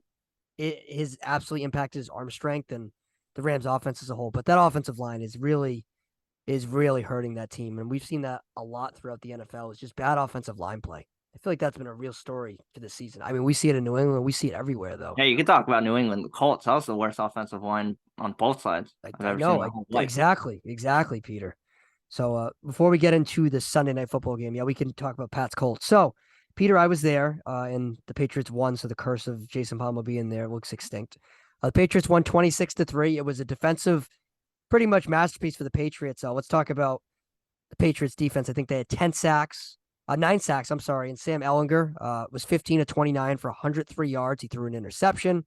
[SPEAKER 2] it has absolutely impacted his arm strength and the Rams offense as a whole. But that offensive line is really hurting that team. And we've seen that a lot throughout the NFL. It's just bad offensive line play. I feel like that's been a real story for this season. I mean, we see it in New England. We see it everywhere, though.
[SPEAKER 3] Yeah, you can talk about New England. The Colts, that was the worst offensive line on both sides I've
[SPEAKER 2] I
[SPEAKER 3] ever seen in
[SPEAKER 2] know.
[SPEAKER 3] my whole life.
[SPEAKER 2] Exactly, Peter. So before we get into the Sunday night football game, we can talk about Pat's Colts. So, Peter, I was there, and the Patriots won, so the curse of Jason Pombo being there looks extinct. The Patriots won 26-3. It was a defensive, pretty much masterpiece for the Patriots. So let's talk about the Patriots defense. I think they had 9 sacks, I'm sorry, and Sam Ehlinger was 15 of 29 for 103 yards. He threw an interception.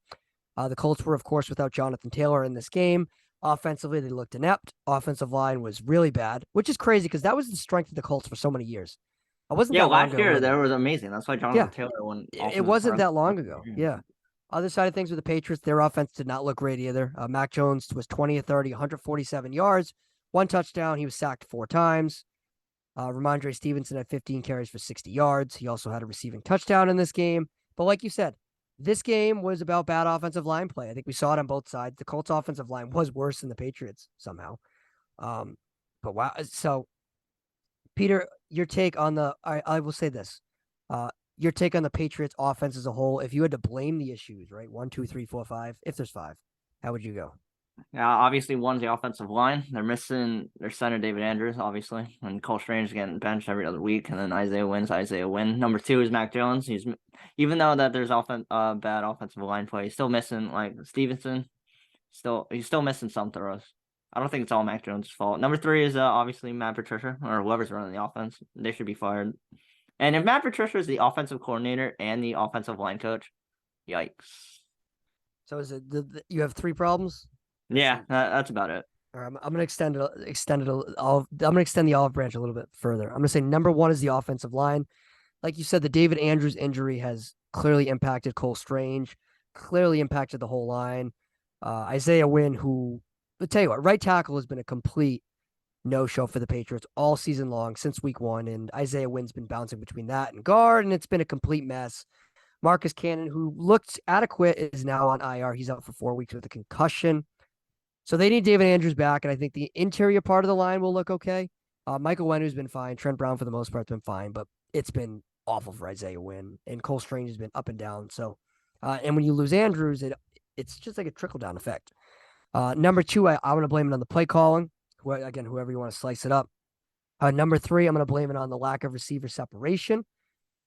[SPEAKER 2] The Colts were, of course, without Jonathan Taylor in this game. Offensively, they looked inept. Offensive line was really bad, which is crazy because that was the strength of the Colts for so many years. It wasn't that long
[SPEAKER 3] last
[SPEAKER 2] ago.
[SPEAKER 3] year that was amazing. That's why Jonathan Taylor won.
[SPEAKER 2] It wasn't that long ago. Yeah. Other side of things with the Patriots, their offense did not look great either. Mac Jones was 20 of 30, 147 yards, 1 touchdown. He was sacked 4 times. Ramondre Stevenson had 15 carries for 60 yards. He also had a receiving touchdown in this game. But like you said, this game was about bad offensive line play. I think we saw it on both sides. The Colts offensive line was worse than the Patriots somehow. But wow. So, Peter, your take on I will say this. Your take on the Patriots offense as a whole, if you had to blame the issues, right? 1, 2, 3, 4, 5, if there's 5, how would you go?
[SPEAKER 3] Obviously, one's the offensive line. They're missing their center, David Andrews, obviously, and Cole Strange getting benched every other week, and then Isaiah Wynn. Number 2 is Mac Jones. Even though that there's bad offensive line play, he's still missing like Stevenson. He's still missing some throws. I don't think it's all Mac Jones' fault. Number 3 is obviously Matt Patricia or whoever's running the offense. They should be fired. And if Matt Patricia is the offensive coordinator and the offensive line coach, yikes.
[SPEAKER 2] So is it you have 3 problems?
[SPEAKER 3] Yeah, that's about it.
[SPEAKER 2] I'm gonna extend it. I'm gonna extend the olive branch a little bit further. I'm gonna say number 1 is the offensive line. Like you said, the David Andrews injury has clearly impacted Cole Strange, clearly impacted the whole line. Isaiah Wynn, who, I'll tell you what, right tackle has been a complete no-show for the Patriots all season long since week 1, and Isaiah Wynn's been bouncing between that and guard, and it's been a complete mess. Marcus Cannon, who looked adequate, is now on IR. He's out for 4 weeks with a concussion. So they need David Andrews back, and I think the interior part of the line will look okay. Michael Wenner's been fine. Trent Brown, for the most part, has been fine, but it's been awful for Isaiah Wynn, and Cole Strange has been up and down. So, and when you lose Andrews, it's just like a trickle-down effect. Number 2, I want to blame it on the play calling. Whoever you want to slice it up. Number 3, I'm going to blame it on the lack of receiver separation.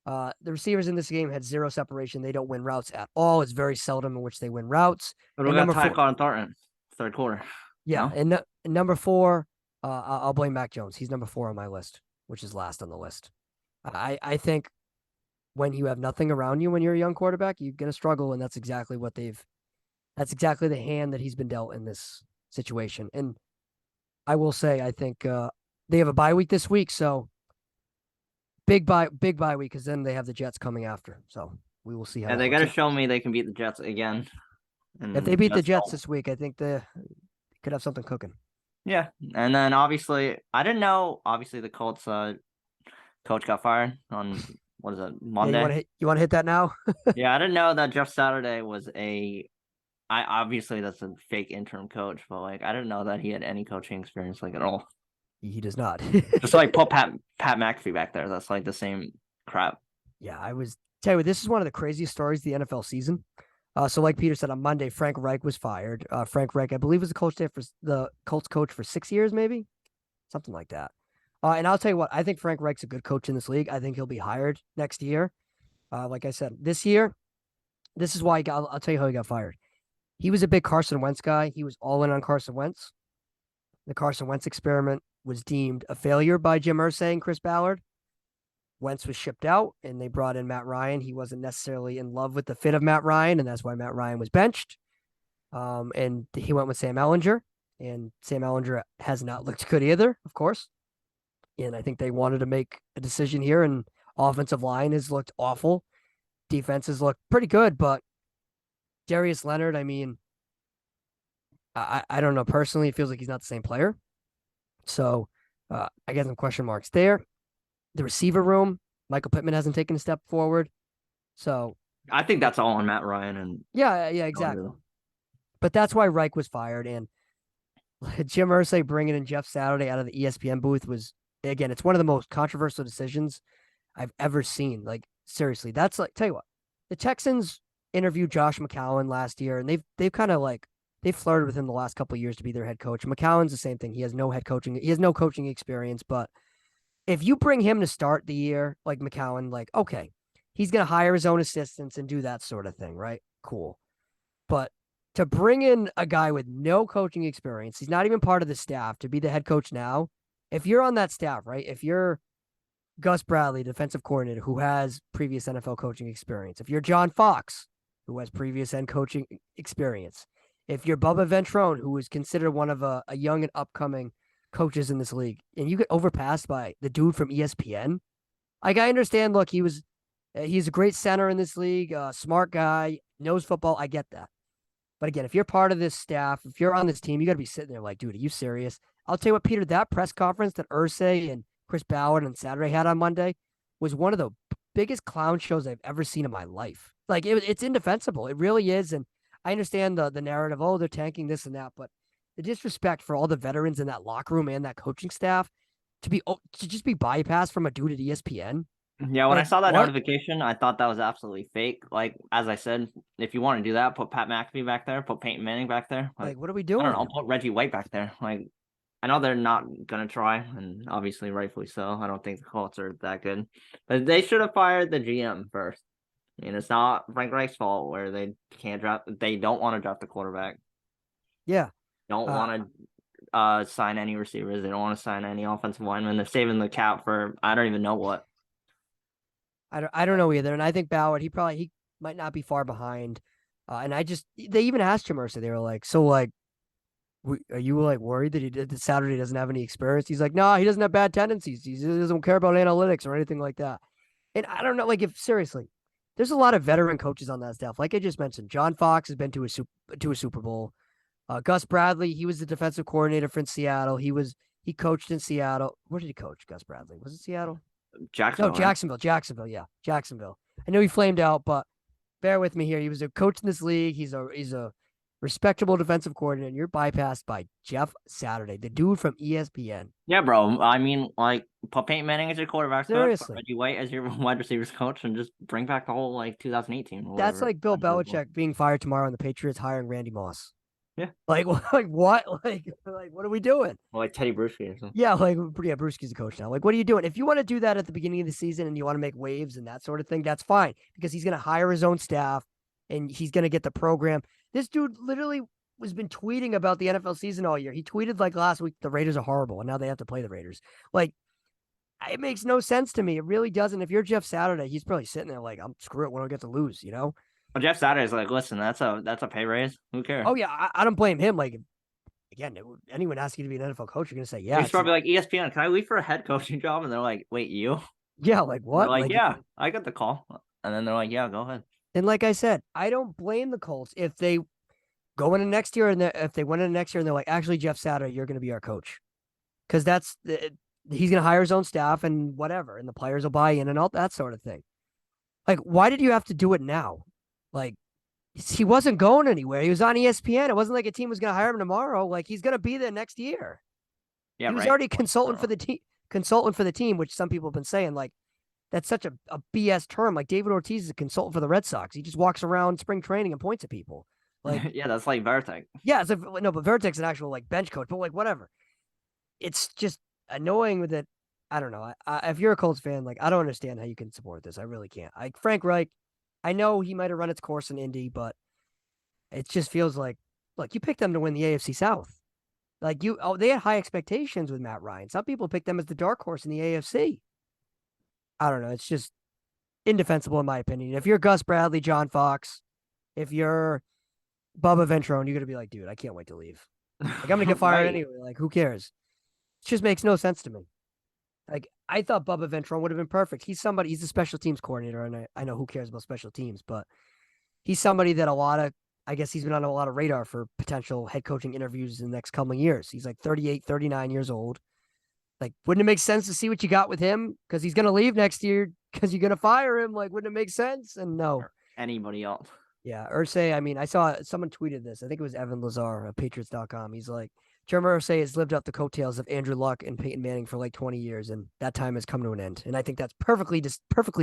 [SPEAKER 2] The receivers in this game had 0 separation. They don't win routes at all. It's very seldom in which they win routes.
[SPEAKER 3] But we got Tyquan Thornton, 3rd quarter.
[SPEAKER 2] Yeah, no? And number 4, I'll blame Mac Jones. He's number 4 on my list, which is last on the list. I think when you have nothing around you when you're a young quarterback, you're going to struggle, and that's exactly the hand that he's been dealt in this situation. And I will say, I think they have a bye week this week, so big bye week, because then they have the Jets coming after. So we will see how.
[SPEAKER 3] Yeah, they got to show me they can beat the Jets again.
[SPEAKER 2] If they beat the Jets this week, I think they could have something cooking.
[SPEAKER 3] Yeah, and then obviously, I didn't know. Obviously, the Colts coach got fired on what is it, Monday?
[SPEAKER 2] Yeah, you want to hit that now?
[SPEAKER 3] Yeah, I didn't know that Jeff Saturday was obviously that's a fake interim coach, but like I didn't know that he had any coaching experience like at all.
[SPEAKER 2] He does not.
[SPEAKER 3] Just like put Pat McAfee back there. That's like the same crap.
[SPEAKER 2] Yeah, tell you, this is one of the craziest stories of the NFL season. So like Peter said, on Monday, Frank Reich was fired. Frank Reich, I believe, was the coach there for the Colts coach for 6 years, maybe something like that. And I'll tell you what, I think Frank Reich's a good coach in this league. I think he'll be hired next year. Like I said, this year, this is why I'll tell you how he got fired. He was a big Carson Wentz guy. He was all in on Carson Wentz. The Carson Wentz experiment was deemed a failure by Jim Irsay and Chris Ballard. Wentz was shipped out, and they brought in Matt Ryan. He wasn't necessarily in love with the fit of Matt Ryan, and that's why Matt Ryan was benched. And he went with Sam Ehlinger, and Sam Ehlinger has not looked good either, of course. And I think they wanted to make a decision here, and offensive line has looked awful. Defense has looked pretty good, but Darius Leonard, I mean, I don't know. Personally, it feels like he's not the same player. So I get some question marks there. The receiver room, Michael Pittman hasn't taken a step forward. So
[SPEAKER 3] I think that's all on Matt Ryan and
[SPEAKER 2] yeah, exactly. But that's why Reich was fired. And Jim Irsay bringing in Jeff Saturday out of the ESPN booth was, again, it's one of the most controversial decisions I've ever seen. Like, seriously, that's like, tell you what, the Texans interviewed Josh McCown last year, and they've kind of like, they flirted with him the last couple of years to be their head coach. McCown's the same thing. He has no coaching experience, but if you bring him to start the year, like McCown, like, okay, he's going to hire his own assistants and do that sort of thing, right? Cool. But to bring in a guy with no coaching experience, he's not even part of the staff, to be the head coach now, if you're on that staff, right? If you're Gus Bradley, defensive coordinator, who has previous NFL coaching experience, if you're John Fox, who has previous head coaching experience, if you're Bubba Ventrone, who is considered one of a young and upcoming coaches in this league, and you get overpassed by the dude from ESPN, like, I understand, look, he's a great center in this league, smart guy, knows football. I get that. But again, if you're part of this staff, if you're on this team, you got to be sitting there like, dude, are you serious? I'll tell you what, Peter, that press conference that Irsay and Chris Ballard on Saturday had on Monday was one of the biggest clown shows I've ever seen in my life. Like, it's indefensible. It really is. And I understand the narrative, oh, they're tanking this and that, but the disrespect for all the veterans in that locker room and that coaching staff to just be bypassed from a dude at ESPN.
[SPEAKER 3] Yeah, when I
[SPEAKER 2] Like,
[SPEAKER 3] saw that
[SPEAKER 2] what?
[SPEAKER 3] notification, I thought that was absolutely fake. Like, as I said, if you want to do that, put Pat McAfee back there, put Peyton Manning back there.
[SPEAKER 2] Like, what are we
[SPEAKER 3] I
[SPEAKER 2] doing?
[SPEAKER 3] don't know, put Reggie White back there. Like, I know they're not gonna try, and obviously rightfully so. I don't think the Colts are that good, but they should have fired the GM first. I mean, it's not Frank Reich's fault where they can't draft. They don't want to draft the quarterback.
[SPEAKER 2] Yeah.
[SPEAKER 3] Don't want to sign any receivers. They don't want to sign any offensive linemen. They're saving the cap for I don't even know what.
[SPEAKER 2] I don't know either. And I think Ballard, he might not be far behind. And they even asked Jim Irsay, they were like, so like, are you like worried that Saturday doesn't have any experience? He's like, no, he doesn't have bad tendencies. He doesn't care about analytics or anything like that. And I don't know, like, if seriously, there's a lot of veteran coaches on that staff. Like I just mentioned, John Fox has been to a Super Bowl. Gus Bradley, he was the defensive coordinator for Seattle. He coached in Seattle. Where did he coach? Gus Bradley, was it Seattle?
[SPEAKER 3] Jacksonville.
[SPEAKER 2] No, Jacksonville. Yeah, Jacksonville. I know he flamed out, but bear with me here. He was a coach in this league. He's a respectable defensive coordinator. And you're bypassed by Jeff Saturday, the dude from ESPN.
[SPEAKER 3] Yeah, bro. I mean, like, put Peyton Manning as your quarterback coach, put
[SPEAKER 2] Seriously.
[SPEAKER 3] Reggie White as your wide receivers coach, and just bring back the whole like 2018. Or
[SPEAKER 2] That's
[SPEAKER 3] whatever.
[SPEAKER 2] like Bill Belichick being fired tomorrow and the Patriots hiring Randy Moss.
[SPEAKER 3] Yeah.
[SPEAKER 2] Like what? Like what are we doing?
[SPEAKER 3] Well, like Teddy Bruschi or something.
[SPEAKER 2] Yeah, like, yeah, Bruschi's the coach now. Like, what are you doing? If you want to do that at the beginning of the season and you want to make waves and that sort of thing, that's fine, because he's going to hire his own staff and he's going to get the program. This dude literally has been tweeting about the NFL season all year. He tweeted like last week, the Raiders are horrible, and now they have to play the Raiders. Like, it makes no sense to me. It really doesn't. If you're Jeff Saturday, he's probably sitting there like, I'm screw it. What do I get to lose? You know?
[SPEAKER 3] Well, Jeff Saturday's like, listen, that's a pay raise. Who cares?
[SPEAKER 2] Oh yeah, I don't blame him. Like, again, anyone asking you to be an NFL coach, you're gonna say, yeah.
[SPEAKER 3] He's probably like, ESPN, can I leave for a head coaching job? And they're like, wait, you?
[SPEAKER 2] Yeah, like what?
[SPEAKER 3] They're like, yeah, I got the call. And then they're like, yeah, go ahead.
[SPEAKER 2] And like I said, I don't blame the Colts if they go into next year and if they went into next year and they're like, actually, Jeff Saturday, you're going to be our coach, because he's going to hire his own staff and whatever, and the players will buy in and all that sort of thing. Like, why did you have to do it now? Like, he wasn't going anywhere. He was on ESPN. It wasn't like a team was going to hire him tomorrow. Like, he's going to be there next year.
[SPEAKER 3] Yeah,
[SPEAKER 2] he was already consultant for the team, which some people have been saying, like, that's such a BS term. Like, David Ortiz is a consultant for the Red Sox. He just walks around spring training and points at people. Like,
[SPEAKER 3] yeah, that's like Veritek.
[SPEAKER 2] Yeah, no, but Veritek's an actual like bench coach. But like, whatever. It's just annoying with it. I don't know. If you're a Colts fan, like, I don't understand how you can support this. I really can't. Frank Reich, I know he might have run its course in Indy, but it just feels like, look, you picked them to win the AFC South. Like, they had high expectations with Matt Ryan. Some people picked them as the dark horse in the AFC. I don't know. It's just indefensible in my opinion. If you're Gus Bradley, John Fox, if you're Bubba Ventrone, you're going to be like, dude, I can't wait to leave. Like, I'm going to get fired
[SPEAKER 3] Right.
[SPEAKER 2] anyway. Like, who cares? It just makes no sense to me. Like, I thought Bubba Ventrone would have been perfect. He's a special teams coordinator, and I know who cares about special teams, but he's somebody that a lot of I guess he's been on a lot of radar for potential head coaching interviews in the next couple of years. He's like 38, 39 years old. Like, wouldn't it make sense to see what you got with him? Because he's going to leave next year because you're going to fire him. Like, wouldn't it make sense? And no.
[SPEAKER 3] Or anybody else.
[SPEAKER 2] Yeah. Ursay, I mean, I saw someone tweeted this. I think it was Evan Lazar of Patriots.com. He's like, Jeremy Ursay has lived up the coattails of Andrew Luck and Peyton Manning for like 20 years, and that time has come to an end. And I think that's perfectly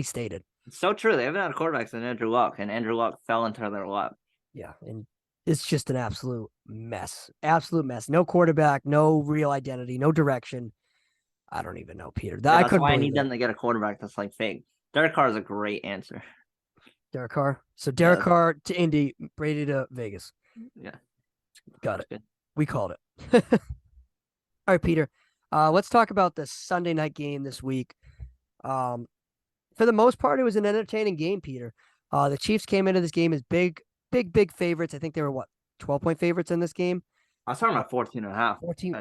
[SPEAKER 2] stated.
[SPEAKER 3] It's so true. They haven't had a quarterback since Andrew Luck, and Andrew Luck fell into their lap.
[SPEAKER 2] Yeah. And it's just an absolute mess. Absolute mess. No quarterback, no real identity, no direction. I don't even know, Peter.
[SPEAKER 3] That's why I need them to get a quarterback that's like fake. Derek Carr is a great answer.
[SPEAKER 2] Derek Carr. So Derek Carr to Indy, Brady to Vegas.
[SPEAKER 3] Yeah.
[SPEAKER 2] Got it. Good. We called it. All right, Peter. Let's talk about the Sunday night game this week. For the most part, it was an entertaining game, Peter. The Chiefs came into this game as big favorites. I think they were 12-point favorites in this game.
[SPEAKER 3] I was talking about 14.5.
[SPEAKER 2] 14,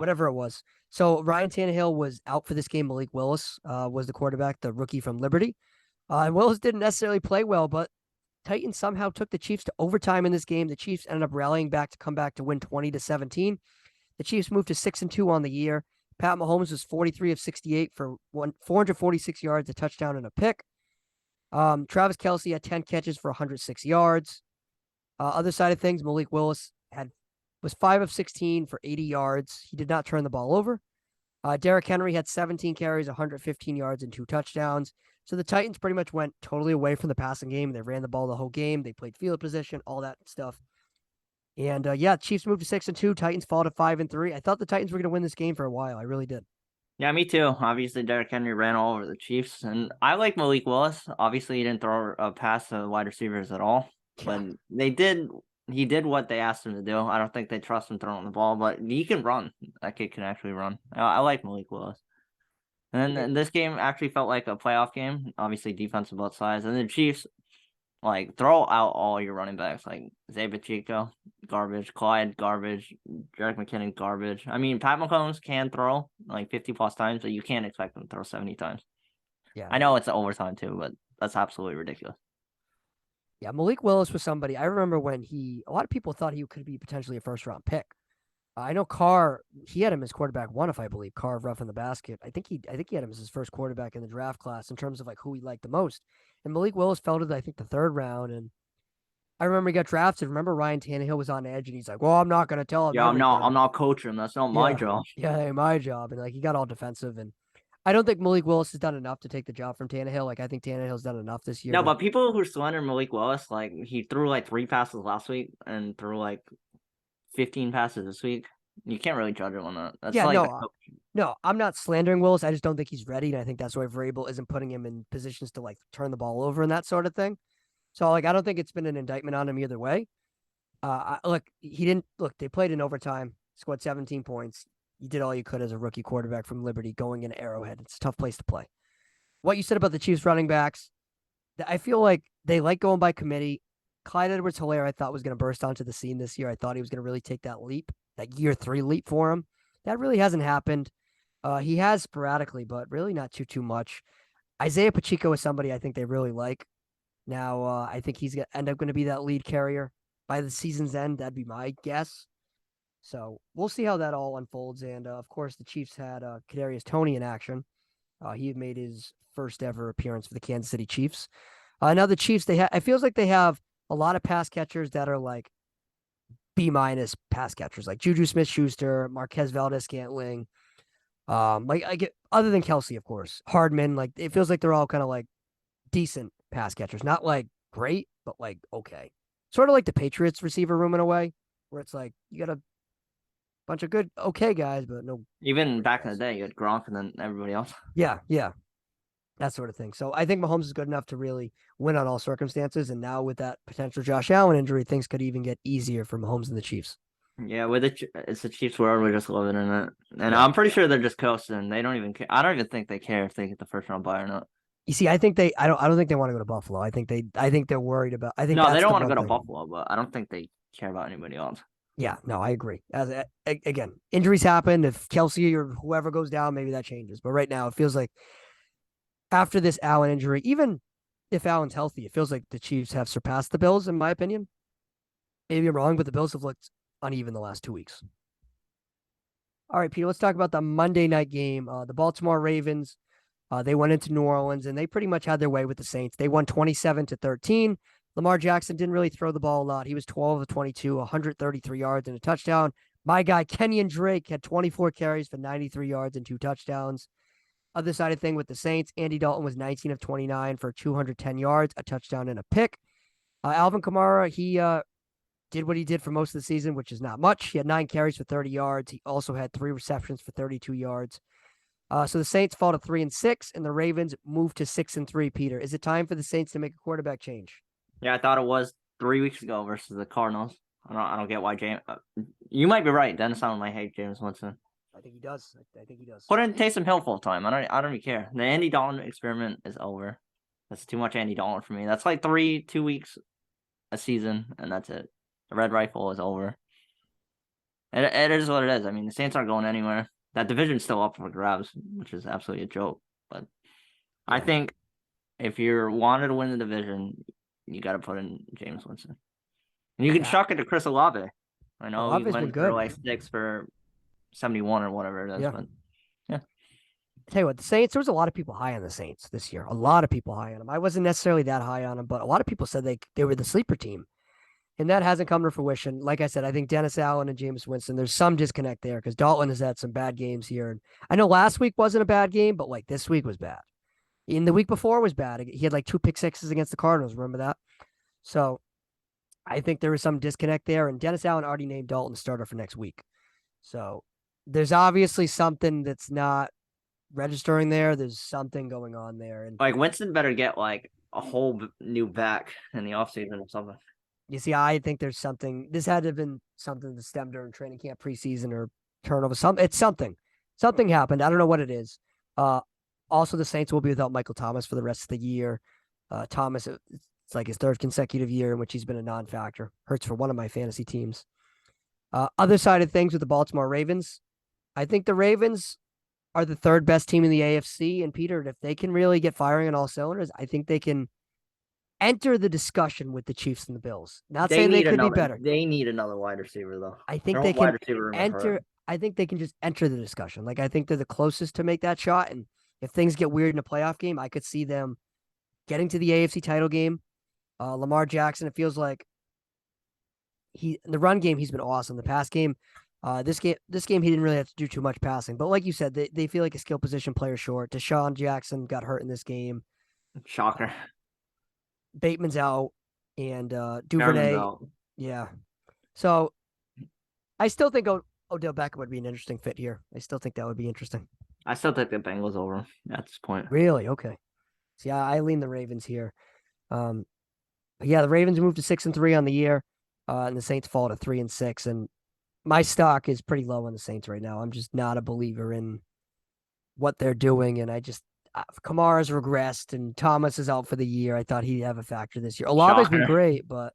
[SPEAKER 2] whatever it was. So Ryan Tannehill was out for this game. Malik Willis was the quarterback, the rookie from Liberty. And Willis didn't necessarily play well, but Titans somehow took the Chiefs to overtime in this game. The Chiefs ended up rallying back to come back to win 20-17. The Chiefs moved to 6-2 on the year. Pat Mahomes was 43 of 68 for 446 yards, a touchdown, and a pick. Travis Kelce had 10 catches for 106 yards. Other side of things, Malik Willis was 5 of 16 for 80 yards. He did not turn the ball over. Derrick Henry had 17 carries, 115 yards, and 2 touchdowns. So the Titans pretty much went totally away from the passing game. They ran the ball the whole game. They played field position, all that stuff. And Chiefs moved to 6-2. Titans fall to 5-3. I thought the Titans were going to win this game for a while. I really did.
[SPEAKER 3] Yeah, me too. Obviously, Derrick Henry ran all over the Chiefs, and I like Malik Willis. Obviously, he didn't throw a pass to wide receivers at all, but they did. He did what they asked him to do. I don't think they trust him throwing the ball, but he can run. That kid can actually run. I like Malik Willis. And then this game actually felt like a playoff game. Obviously, defense on both sides, and the Chiefs throw out all your running backs, like Zay Pacheco, garbage, Clyde, garbage, Jerick McKinnon, garbage. I mean, Pat Mahomes can throw 50 plus times, but you can't expect him to throw 70 times. Yeah, I know it's overtime too, but that's absolutely ridiculous.
[SPEAKER 2] Yeah, Malik Willis was somebody I remember when a lot of people thought he could be potentially a first round pick. I know Carr, he had him as quarterback 1, if I believe, Carr roughing the basket. I think he had him as his first quarterback in the draft class in terms of who he liked the most. And Malik Willis fell to, I think, the 3rd round. And I remember he got drafted. Remember Ryan Tannehill was on edge and he's like, well, I'm not going to tell him.
[SPEAKER 3] Yeah, I'm not coaching him. That's not my job.
[SPEAKER 2] Yeah, my job. And he got all defensive. And I don't think Malik Willis has done enough to take the job from Tannehill. I think Tannehill's done enough this year.
[SPEAKER 3] No, but people who slander Malik Willis, he threw 3 passes last week and threw 15 passes this week. You can't really judge him on that. That's
[SPEAKER 2] no, I'm not slandering Willis. I just don't think he's ready, and I think that's why Vrabel isn't putting him in positions to turn the ball over and that sort of thing. So I don't think it's been an indictment on him either way. They played in overtime, scored 17 points. You did all you could as a rookie quarterback from Liberty going into Arrowhead. It's a tough place to play. What you said about the Chiefs running backs, I feel like they like going by committee. Clyde Edwards-Helaire, I thought was going to burst onto the scene this year. I thought he was going to really take that leap, that year 3 leap for him. That really hasn't happened. He has sporadically, but really not too much. Isaiah Pacheco is somebody I think they really like. Now, I think he's going to end up going to be that lead carrier by the season's end. That'd be my guess. So we'll see how that all unfolds. And, of course, the Chiefs had Kadarius Toney in action. He had made his first ever appearance for the Kansas City Chiefs. Now the Chiefs, it feels like they have a lot of pass catchers that are B- pass catchers, like Juju Smith-Schuster, Marquez Valdez-Scantling. I get, other than Kelce, of course, Hardman. It feels like they're all kind of decent pass catchers, not great, but okay. Sort of like the Patriots receiver room in a way, where it's you got a bunch of good, okay guys, but no.
[SPEAKER 3] Even back in the day, you had Gronk and then everybody else.
[SPEAKER 2] Yeah. That sort of thing. So I think Mahomes is good enough to really win on all circumstances. And now with that potential Josh Allen injury, things could even get easier for Mahomes and the Chiefs.
[SPEAKER 3] Yeah, it's the Chiefs world. We're just living in it. And I'm pretty sure they're just coasting. They don't even care. I don't even think they care if they get the first round bye or not.
[SPEAKER 2] You see, I don't think they want to go to Buffalo. I think they're worried about,
[SPEAKER 3] no, they don't want to go to Buffalo, but I don't think they care about anybody else.
[SPEAKER 2] Yeah, no, I agree. Again, injuries happen. If Kelce or whoever goes down, maybe that changes. But right now, it feels like after this Allen injury, even if Allen's healthy, it feels like the Chiefs have surpassed the Bills, in my opinion. Maybe I'm wrong, but the Bills have looked uneven the last 2 weeks. All right, Peter, let's talk about the Monday night game. The Baltimore Ravens, they went into New Orleans, and they pretty much had their way with the Saints. They won 27-13. Lamar Jackson didn't really throw the ball a lot. He was 12 of 22, 133 yards and a touchdown. My guy, Kenyon Drake, had 24 carries for 93 yards and 2 touchdowns. Other side of thing with the Saints, Andy Dalton was 19 of 29 for 210 yards, a touchdown and a pick. Alvin Kamara, he did what he did for most of the season, which is not much. He had 9 carries for 30 yards. He also had 3 receptions for 32 yards. So the Saints fall to 3-6, and the Ravens move to 6-3. Peter, is it time for the Saints to make a quarterback change?
[SPEAKER 3] Yeah, I thought it was 3 weeks ago versus the Cardinals. I don't get why James. You might be right. Dennis Allen might hate James Winston.
[SPEAKER 2] I think he does. I think he does.
[SPEAKER 3] Put in Taysom Hill full time. I don't even care. The Andy Dalton experiment is over. That's too much Andy Dalton for me. That's like 2 weeks a season, and that's it. The red rifle is over. It is what it is. I mean, the Saints aren't going anywhere. That division's still up for grabs, which is absolutely a joke. But I think if you wanted to win the division, you got to put in James Winston. And you can chuck it to Chris Olave. I know he went for like 6 for 71 or whatever it is.
[SPEAKER 2] Yeah.
[SPEAKER 3] But
[SPEAKER 2] I tell you what, the Saints, there was a lot of people high on the Saints this year. A lot of people high on them. I wasn't necessarily that high on them, but a lot of people said they were the sleeper team. And that hasn't come to fruition. Like I said, I think Dennis Allen and James Winston, there's some disconnect there because Dalton has had some bad games here. And I know last week wasn't a bad game, but like this week was bad. And the week before was bad. He had like 2 pick sixes against the Cardinals. Remember that? So I think there was some disconnect there. And Dennis Allen already named Dalton starter for next week. So there's obviously something that's not registering there. There's something going on there. And
[SPEAKER 3] like Winston better get like a whole new back in the offseason or something.
[SPEAKER 2] You see, I think there's something. This had to have been something that stemmed during training camp, preseason, or turnover. It's something. Something happened. I don't know what it is. Also, the Saints will be without Michael Thomas for the rest of the year. Thomas, it's like his 3rd consecutive year in which he's been a non-factor. Hurts for one of my fantasy teams. Other side of things with the Baltimore Ravens, I think the Ravens are the 3rd best team in the AFC. And Peter, if they can really get firing on all cylinders, I think they can enter the discussion with the Chiefs and the Bills. Not saying they could be better.
[SPEAKER 3] They need another wide receiver, though.
[SPEAKER 2] I think they can enter. I think they can just enter the discussion. Like, I think they're the closest to make that shot. And if things get weird in a playoff game, I could see them getting to the AFC title game. Lamar Jackson, it feels like in the run game, he's been awesome. The pass game, this game, he didn't really have to do too much passing. But like you said, they feel like a skill position player short. Deshaun Jackson got hurt in this game.
[SPEAKER 3] Shocker.
[SPEAKER 2] Bateman's out, and Duvernay. Yeah. So I still think Odell Beckham would be an interesting fit here. I still think that would be interesting.
[SPEAKER 3] I still think the Bengals over at this point.
[SPEAKER 2] Really? Okay. See, I lean the Ravens here. The Ravens moved to 6-3 on the year, and the Saints fall to 3-6. And my stock is pretty low on the Saints right now. I'm just not a believer in what they're doing, and I just Kamara's regressed, and Thomas is out for the year. I thought he'd have a factor this year. Olave's been great, but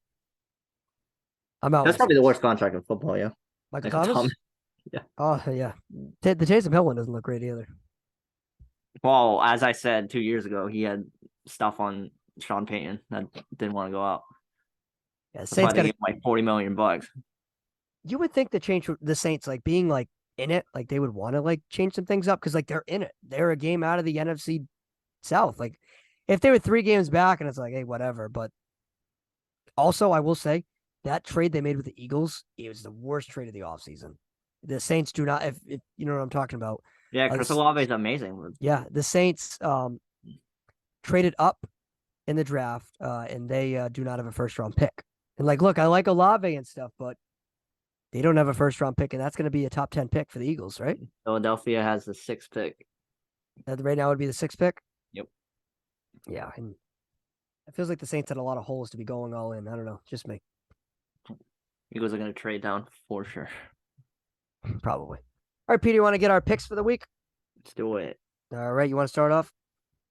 [SPEAKER 2] I'm out.
[SPEAKER 3] That's probably the worst contract in football, yeah.
[SPEAKER 2] Michael Thomas?
[SPEAKER 3] Yeah.
[SPEAKER 2] Oh, yeah. The Taysom Hill one doesn't look great either.
[SPEAKER 3] Well, as I said 2 years ago, he had stuff on Sean Payton that didn't want to go out.
[SPEAKER 2] Yeah,
[SPEAKER 3] the Saints got like $40 million.
[SPEAKER 2] You would think the Saints, like being like in it, like they would want to like change some things up because like they're in it. They're a game out of the NFC South. Like if they were 3 games back and it's like, hey, whatever. But also, I will say that trade they made with the Eagles, it was the worst trade of the offseason. The Saints do not, if you know what I'm talking about.
[SPEAKER 3] Yeah, Chris Olave is amazing.
[SPEAKER 2] Yeah, the Saints traded up in the draft, and they do not have a first-round pick. And like, look, I like Olave and stuff, but they don't have a first-round pick, and that's going to be a top 10 pick for the Eagles, right?
[SPEAKER 3] Philadelphia has the 6th pick.
[SPEAKER 2] Right now would be the 6th pick?
[SPEAKER 3] Yep.
[SPEAKER 2] Yeah, and it feels like the Saints had a lot of holes to be going all in. I don't know, just me.
[SPEAKER 3] Eagles are going to trade down for sure.
[SPEAKER 2] Probably. All right, Peter, you want to get our picks for the week?
[SPEAKER 3] Let's do it.
[SPEAKER 2] All right, you want to start off?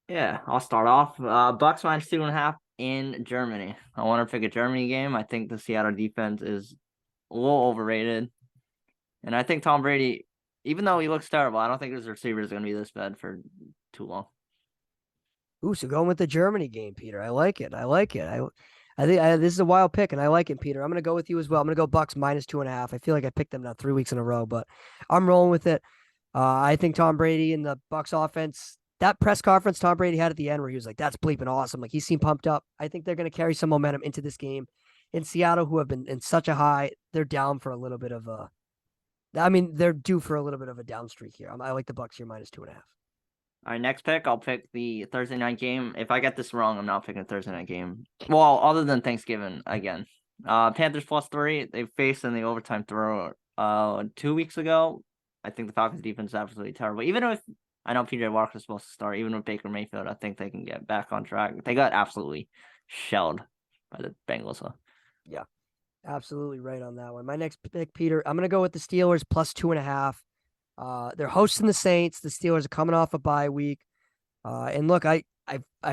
[SPEAKER 3] Yeah, I'll start off. Bucs minus 2.5 in Germany. I want to pick a Germany game. I think the Seattle defense is a little overrated. And I think Tom Brady, even though he looks terrible, I don't think his receiver is going to be this bad for too long.
[SPEAKER 2] Ooh, so going with the Germany game, Peter. I like it. I think this is a wild pick, and I like it, Peter. I'm going to go with you as well. I'm going to go Bucs minus 2.5. I feel like I picked them now 3 weeks in a row, but I'm rolling with it. I think Tom Brady and the Bucs offense, that press conference Tom Brady had at the end where he was like, that's bleeping awesome. Like, he seemed pumped up. I think they're going to carry some momentum into this game. In Seattle, who have been in such a high, they're down for a little bit of a, they're due for a little bit of a down streak here. I like the Bucs here minus 2.5.
[SPEAKER 3] All right, next pick, I'll pick the Thursday night game. If I get this wrong, I'm not picking a Thursday night game. Well, other than Thanksgiving again. Panthers +3. They faced in the overtime throw 2 weeks ago. I think the Falcons defense is absolutely terrible. Even if I know PJ Walker's supposed to start, even with Baker Mayfield, I think they can get back on track. They got absolutely shelled by the Bengals.
[SPEAKER 2] Yeah, absolutely right on that one. My next pick, Peter, I'm going to go with the Steelers +2.5. They're hosting the Saints. The Steelers are coming off a bye week. And look, I've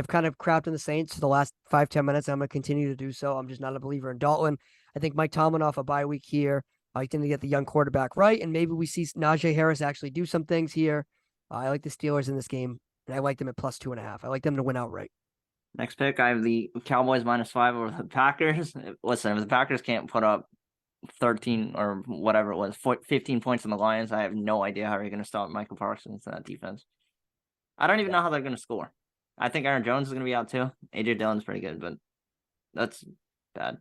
[SPEAKER 2] kind of crapped on the Saints for the last 5-10 minutes. I'm going to continue to do so. I'm just not a believer in Dalton. I think Mike Tomlin off a bye week here. I think to get the young quarterback right, and maybe we see Najee Harris actually do some things here. I like the Steelers in this game, and I like them at +2.5. I like them to win outright.
[SPEAKER 3] Next pick, I have the Cowboys -5 over the Packers. Listen, if the Packers can't put up 13 or whatever it was, 15 points on the Lions, I have no idea how you're going to stop Michael Parsons in that defense. I don't even know how they're going to score. I think Aaron Jones is going to be out too. AJ Dillon's pretty good, but that's bad.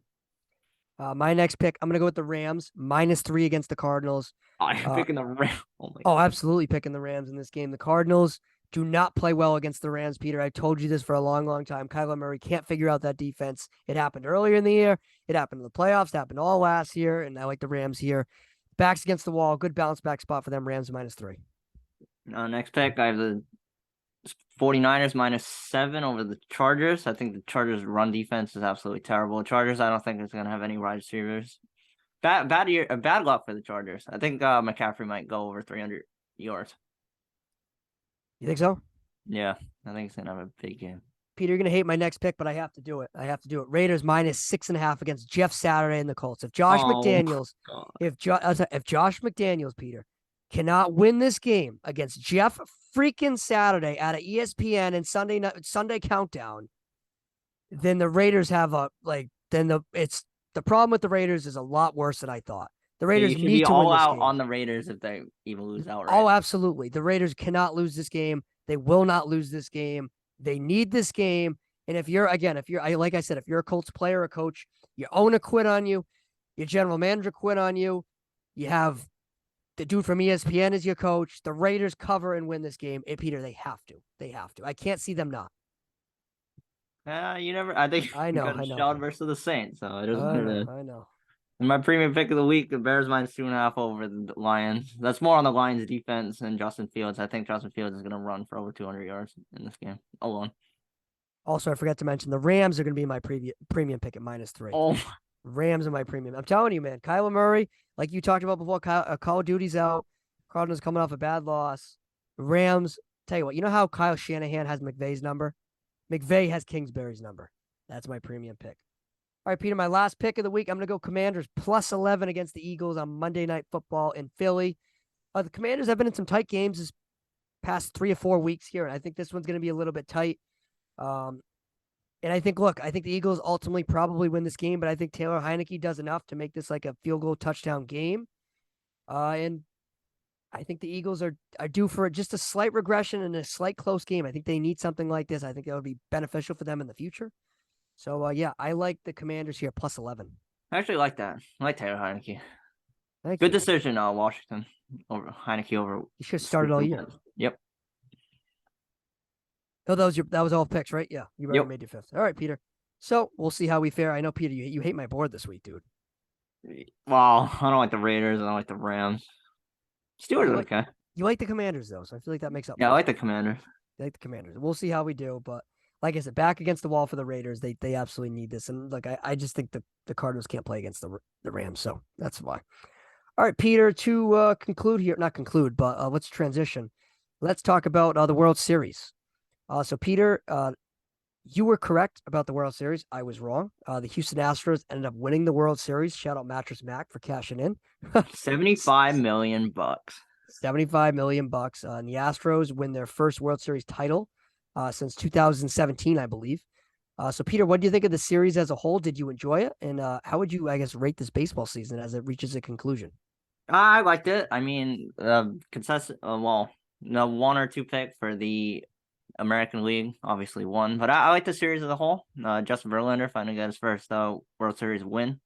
[SPEAKER 2] My next pick, I'm going to go with the Rams -3 against the Cardinals.
[SPEAKER 3] I'm picking the Rams.
[SPEAKER 2] Oh, absolutely picking the Rams in this game. The Cardinals do not play well against the Rams, Peter. I told you this for a long, long time. Kyler Murray can't figure out that defense. It happened earlier in the year. It happened in the playoffs. It happened all last year, and I like the Rams here. Backs against the wall. Good bounce back spot for them. Rams -3.
[SPEAKER 3] Next pick, I have the 49ers -7 over the Chargers. I think the Chargers' run defense is absolutely terrible. The Chargers, I don't think is going to have any wide receivers. Bad luck for the Chargers. I think McCaffrey might go over 300 yards.
[SPEAKER 2] You think so?
[SPEAKER 3] Yeah, I think he's going to have a big game.
[SPEAKER 2] Peter, you're going to hate my next pick, but I have to do it. Raiders -6.5 against Jeff Saturday and the Colts. If Josh McDaniels, if Josh McDaniels, Peter, cannot win this game against Jeff freaking Saturday out of ESPN and Sunday Countdown, then the Raiders have the problem with the Raiders is a lot worse than I thought. The Raiders need to win this game.
[SPEAKER 3] On the Raiders if they even lose outright.
[SPEAKER 2] Oh, absolutely. The Raiders cannot lose this game. They will not lose this game. They need this game. And if you're like I said, if you're a Colts player or coach, your owner quit on you, your general manager quit on you, you have the dude from ESPN as your coach, the Raiders cover and win this game. And Peter, they have to. I can't see them not.
[SPEAKER 3] You never. I think
[SPEAKER 2] I know.
[SPEAKER 3] Shelled versus the Saints, so it doesn't matter.
[SPEAKER 2] I know.
[SPEAKER 3] And my premium pick of the week, the Bears -2.5 over the Lions. That's more on the Lions defense and Justin Fields. I think Justin Fields is going to run for over 200 yards in this game alone.
[SPEAKER 2] Also, I forgot to mention the Rams are going to be my premium pick at -3.
[SPEAKER 3] Oh,
[SPEAKER 2] Rams are my premium. I'm telling you, man. Kyler Murray, like you talked about before, Call of Duty's out. Cardinals coming off a bad loss. Rams, tell you what, you know how Kyle Shanahan has McVay's number? McVay has Kingsbury's number. That's my premium pick. All right, Peter, my last pick of the week, I'm going to go Commanders +11 against the Eagles on Monday Night Football in Philly. The Commanders have been in some tight games this past 3 or 4 weeks here, and I think this one's going to be a little bit tight. And I think the Eagles ultimately probably win this game, but I think Taylor Heineke does enough to make this like a field goal touchdown game. And I think the Eagles are due for just a slight regression and a slight close game. I think they need something like this. I think that would be beneficial for them in the future. So, I like the Commanders here +11.
[SPEAKER 3] I actually like that. I like Taylor Heineke.
[SPEAKER 2] Good
[SPEAKER 3] decision, Washington over Heineke over.
[SPEAKER 2] You should have started all year.
[SPEAKER 3] Yep.
[SPEAKER 2] Oh, that was all picks, right? Yeah, you already made your fifth. All right, Peter. So we'll see how we fare. I know, Peter, you hate my board this week, dude.
[SPEAKER 3] Well, I don't like the Raiders. I don't like the Rams. Steelers are okay.
[SPEAKER 2] You like the Commanders, though, so I feel like that makes up.
[SPEAKER 3] Yeah, I like the Commanders.
[SPEAKER 2] You like the Commanders. We'll see how we do, but like I said, back against the wall for the Raiders. They absolutely need this, and look, I just think the Cardinals can't play against the Rams, so that's why. All right, Peter. To conclude here, not conclude, but let's transition. Let's talk about the World Series. So Peter, you were correct about the World Series. I was wrong. The Houston Astros ended up winning the World Series. Shout out Mattress Mac for cashing in.
[SPEAKER 3] $75 million.
[SPEAKER 2] $75 million. And the Astros win their first World Series title since 2017, I believe. So, Peter, what do you think of the series as a whole? Did you enjoy it? And how would you, I guess, rate this baseball season as it reaches a conclusion?
[SPEAKER 3] I liked it. I mean, consistent. Well, no one or two pick for the American League obviously won, but I like the series as a whole. Justin Verlander finally got his first World Series win,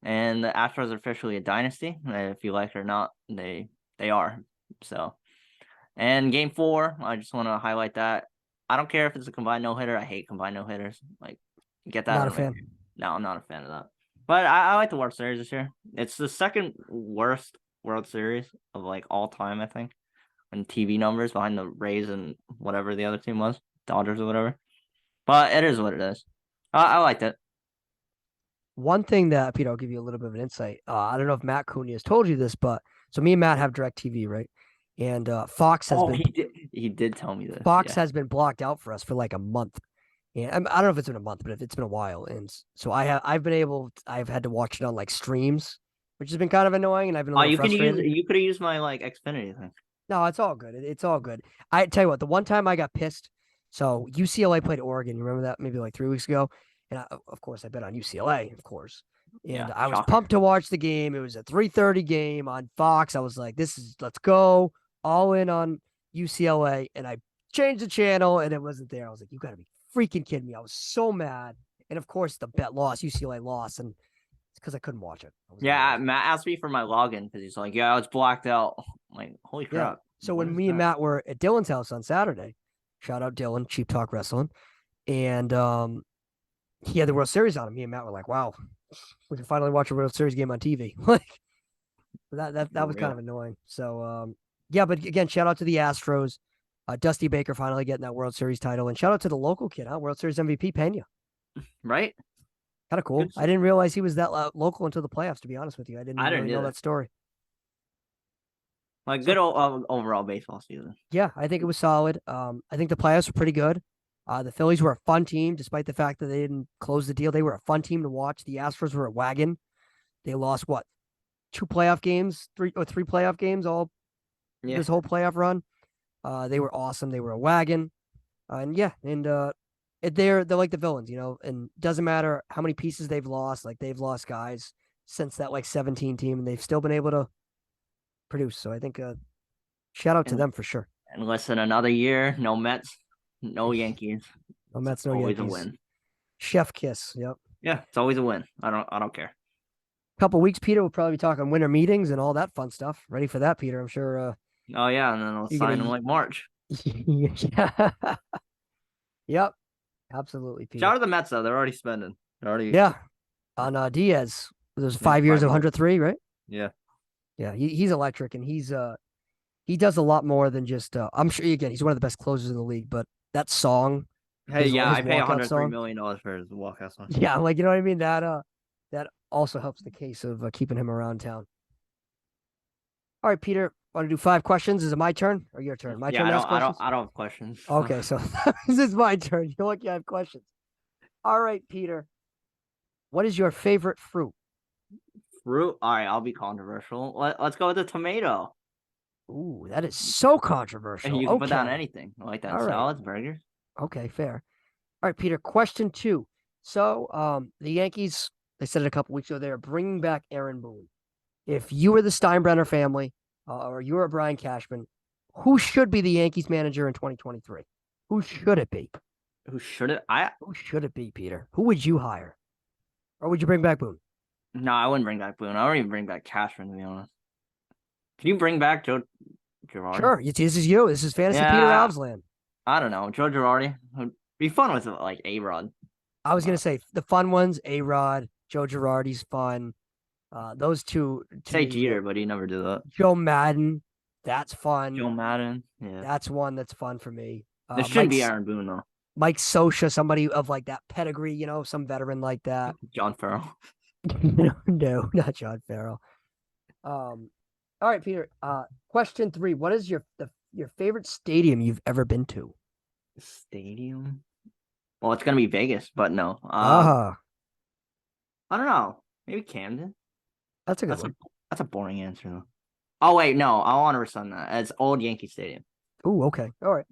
[SPEAKER 3] and the Astros are officially a dynasty. If you like it or not, they are. So, and Game 4, I just want to highlight that. I don't care if it's a combined no hitter. I hate combined no hitters. Like, get that
[SPEAKER 2] Not
[SPEAKER 3] out
[SPEAKER 2] a
[SPEAKER 3] of my
[SPEAKER 2] fan.
[SPEAKER 3] head. No, I'm not a fan of that. But I like the World Series this year. It's the second worst World Series of like all time, I think, in TV numbers behind the Rays and whatever the other team was, Dodgers or whatever. But it is what it is. I liked it.
[SPEAKER 2] One thing that, Peter, I'll give you a little bit of an insight. I don't know if Matt Cooney has told you this, but so me and Matt have DirecTV, right? And Fox has been
[SPEAKER 3] He did tell me this.
[SPEAKER 2] Fox
[SPEAKER 3] Yeah.
[SPEAKER 2] has been blocked out for us for like a month. And I don't know if it's been a month, but it's been a while. And so I've had to watch it on like streams, which has been kind of annoying. And I've been a little frustrated.
[SPEAKER 3] You could have used my like Xfinity thing.
[SPEAKER 2] No, it's all good. It's all good. I tell you what, the one time I got pissed, so UCLA played Oregon. You remember that maybe like 3 weeks ago? And of course, I bet on UCLA, of course. And
[SPEAKER 3] Yeah,
[SPEAKER 2] I was
[SPEAKER 3] shocker.
[SPEAKER 2] pumped to watch the game. It was a 3:30 game on Fox. I was like, let's go all in on UCLA. And I changed the channel and it wasn't there. I was like, you got to be freaking kidding me. I was so mad. And of course, the bet lost. UCLA lost. And it's because I couldn't watch it.
[SPEAKER 3] Yeah, Matt asked me for my login because he's like, "Yeah, it's blacked out." I'm like, holy crap!
[SPEAKER 2] Yeah. So when me and Matt were at Dylan's house on Saturday, shout out Dylan, Cheap Talk Wrestling, and he had the World Series on him. Me and Matt were like, "Wow, we can finally watch a World Series game on TV." Like that was kind of annoying. So yeah, but again, shout out to the Astros, Dusty Baker finally getting that World Series title, and shout out to the local kid, World Series MVP Pena.
[SPEAKER 3] Right?
[SPEAKER 2] Kind of cool. I didn't realize he was that local until the playoffs. To be honest with you, I didn't really know that story.
[SPEAKER 3] Like good overall baseball season.
[SPEAKER 2] Yeah, I think it was solid. I think the playoffs were pretty good. The Phillies were a fun team, despite the fact that they didn't close the deal. They were a fun team to watch. The Astros were a wagon. They lost what, three playoff games this whole playoff run. They were awesome. They were a wagon. They're like the villains, and doesn't matter how many pieces they've lost. Like they've lost guys since that like 17 team, and they've still been able to produce. So I think shout out to them for sure.
[SPEAKER 3] And listen, another year, no Mets, no Yankees.
[SPEAKER 2] No Mets, no
[SPEAKER 3] always
[SPEAKER 2] Yankees.
[SPEAKER 3] A win.
[SPEAKER 2] Chef kiss. Yep.
[SPEAKER 3] Yeah, it's always a win. I don't care.
[SPEAKER 2] Couple weeks, Peter, we'll probably be talking winter meetings and all that fun stuff. Ready for that, Peter? I'm sure.
[SPEAKER 3] Oh yeah, and then I'll sign them like March.
[SPEAKER 2] Yeah. Yep. Absolutely, Peter.
[SPEAKER 3] Shout out to the Mets though; they're already spending.
[SPEAKER 2] On Diaz. There's 5 years of 103, right?
[SPEAKER 3] Yeah.
[SPEAKER 2] Yeah, he's electric, and he does a lot more than just. I'm sure again, he's one of the best closers in the league. But that song.
[SPEAKER 3] Hey, I pay $103 million for his walkout song.
[SPEAKER 2] Yeah, like you know what I mean. That also helps the case of keeping him around town. All right, Peter, want to do 5 questions? Is it my turn or your turn? My turn to ask questions?
[SPEAKER 3] I don't have questions.
[SPEAKER 2] Okay, so this is my turn. You're lucky I have questions. All right, Peter. What is your favorite fruit?
[SPEAKER 3] Fruit? All right, I'll be controversial. Let's go with the tomato.
[SPEAKER 2] Ooh, that is so controversial.
[SPEAKER 3] And you can put down anything. I like that. Salads, burgers.
[SPEAKER 2] Okay, fair. All right, Peter, question 2. So the Yankees, they said it a couple weeks ago, they're bringing back Aaron Boone. If you were the Steinbrenner family or you were Brian Cashman, who should be the Yankees manager in 2023? Who should it be?
[SPEAKER 3] Who should it be,
[SPEAKER 2] Peter? Who would you hire? Or would you bring back Boone?
[SPEAKER 3] No, I wouldn't bring back Boone. I wouldn't even bring back Cashman, to be honest. Can you bring back Joe Girardi?
[SPEAKER 2] Sure. This is you. This is fantasy Peter Alves land.
[SPEAKER 3] I don't know. Joe Girardi would be fun with like A-Rod.
[SPEAKER 2] I was going to say the fun ones, A-Rod, Joe Girardi's fun. Those two.
[SPEAKER 3] Say Jeter, but he never did that.
[SPEAKER 2] Joe Madden. That's fun.
[SPEAKER 3] Joe Madden. Yeah.
[SPEAKER 2] That's one that's fun for me.
[SPEAKER 3] This shouldn't be Aaron Boone, though.
[SPEAKER 2] Mike Scioscia, somebody of like that pedigree, some veteran like that.
[SPEAKER 3] John Farrell.
[SPEAKER 2] No, not John Farrell. All right, Peter. Question 3. What is your favorite stadium you've ever been to?
[SPEAKER 3] Stadium? Well, it's gonna be Vegas, but no. I don't know. Maybe Camden.
[SPEAKER 2] That's a good one.
[SPEAKER 3] That's a boring answer, though. Oh wait, no. I want to rescind that. It's old Yankee Stadium.
[SPEAKER 2] Ooh, okay. All right.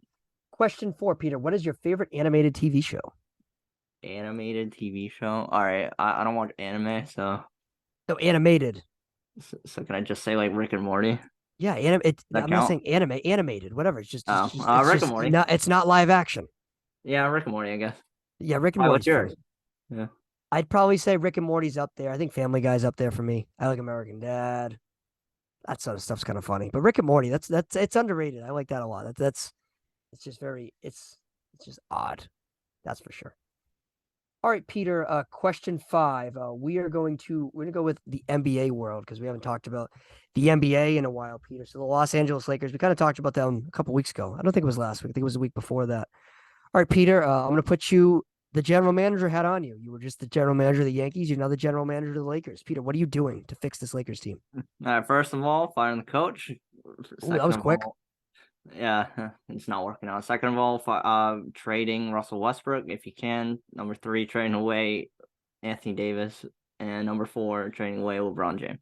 [SPEAKER 2] Question 4, Peter. What is your favorite animated TV show?
[SPEAKER 3] Animated TV show. All right, I don't watch anime, so
[SPEAKER 2] No, animated.
[SPEAKER 3] so can I just say like Rick and Morty?
[SPEAKER 2] Yeah,
[SPEAKER 3] That
[SPEAKER 2] I'm not
[SPEAKER 3] count?
[SPEAKER 2] saying animated, whatever. It's
[SPEAKER 3] Rick and
[SPEAKER 2] just
[SPEAKER 3] Morty.
[SPEAKER 2] it's not live action.
[SPEAKER 3] Yeah, Rick and Morty, I guess.
[SPEAKER 2] Yeah, Rick and
[SPEAKER 3] Why, what's
[SPEAKER 2] Morty's
[SPEAKER 3] yours?
[SPEAKER 2] funny.
[SPEAKER 3] Yeah.
[SPEAKER 2] I'd probably say Rick and Morty's up there. I think Family Guy's up there for me. I like American Dad. That sort of stuff's kind of funny. But Rick and Morty, that's it's underrated. I like that a lot. That's it's just very it's just odd. That's for sure. All right, Peter. Question 5. We're gonna go with the NBA world because we haven't talked about the NBA in a while, Peter. So the Los Angeles Lakers. We kind of talked about them a couple weeks ago. I don't think it was last week. I think it was the week before that. All right, Peter. I'm gonna put you. The general manager had on you. You were just the general manager of the Yankees. You're now the general manager of the Lakers. Peter, what are you doing to fix this Lakers team?
[SPEAKER 3] All right, first of all, firing the coach.
[SPEAKER 2] Ooh, that
[SPEAKER 3] Second
[SPEAKER 2] was
[SPEAKER 3] of
[SPEAKER 2] quick.
[SPEAKER 3] all, yeah, it's not working out. Second of all, trading Russell Westbrook if you can. Number 3, trading away Anthony Davis, and number 4, trading away LeBron James.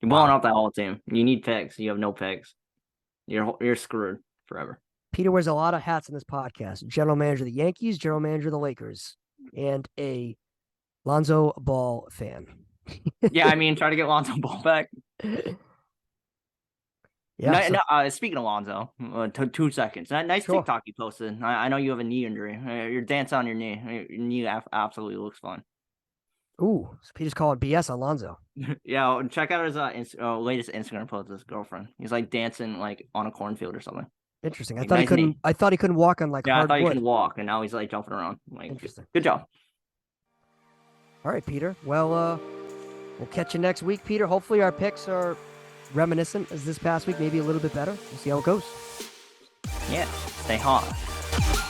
[SPEAKER 3] You're blowing
[SPEAKER 2] Wow.
[SPEAKER 3] up that whole team. You need picks. You have no picks. You're screwed forever.
[SPEAKER 2] Peter wears a lot of hats in this podcast. General manager of the Yankees, general manager of the Lakers, and a Lonzo Ball fan.
[SPEAKER 3] Yeah, I mean, try to get Lonzo Ball back.
[SPEAKER 2] Yeah.
[SPEAKER 3] Speaking of Lonzo, 2 seconds. Nice
[SPEAKER 2] Sure.
[SPEAKER 3] TikTok you posted. I know you have a knee injury. You're dancing on your knee. Your knee absolutely looks fine.
[SPEAKER 2] Ooh, so Peter's calling BS on Lonzo.
[SPEAKER 3] Yeah, check out his latest Instagram post with his girlfriend. He's like dancing like on a cornfield or something.
[SPEAKER 2] Interesting.
[SPEAKER 3] Like, nice knee.
[SPEAKER 2] I thought he couldn't walk on like
[SPEAKER 3] Yeah, I thought he
[SPEAKER 2] hardwood.
[SPEAKER 3] could walk, and now he's like jumping around. Like,
[SPEAKER 2] Interesting.
[SPEAKER 3] Good job.
[SPEAKER 2] All right, Peter. Well, we'll catch you next week, Peter. Hopefully our picks are reminiscent as this past week, maybe a little bit better. We'll see how it goes.
[SPEAKER 3] Yeah, stay hot.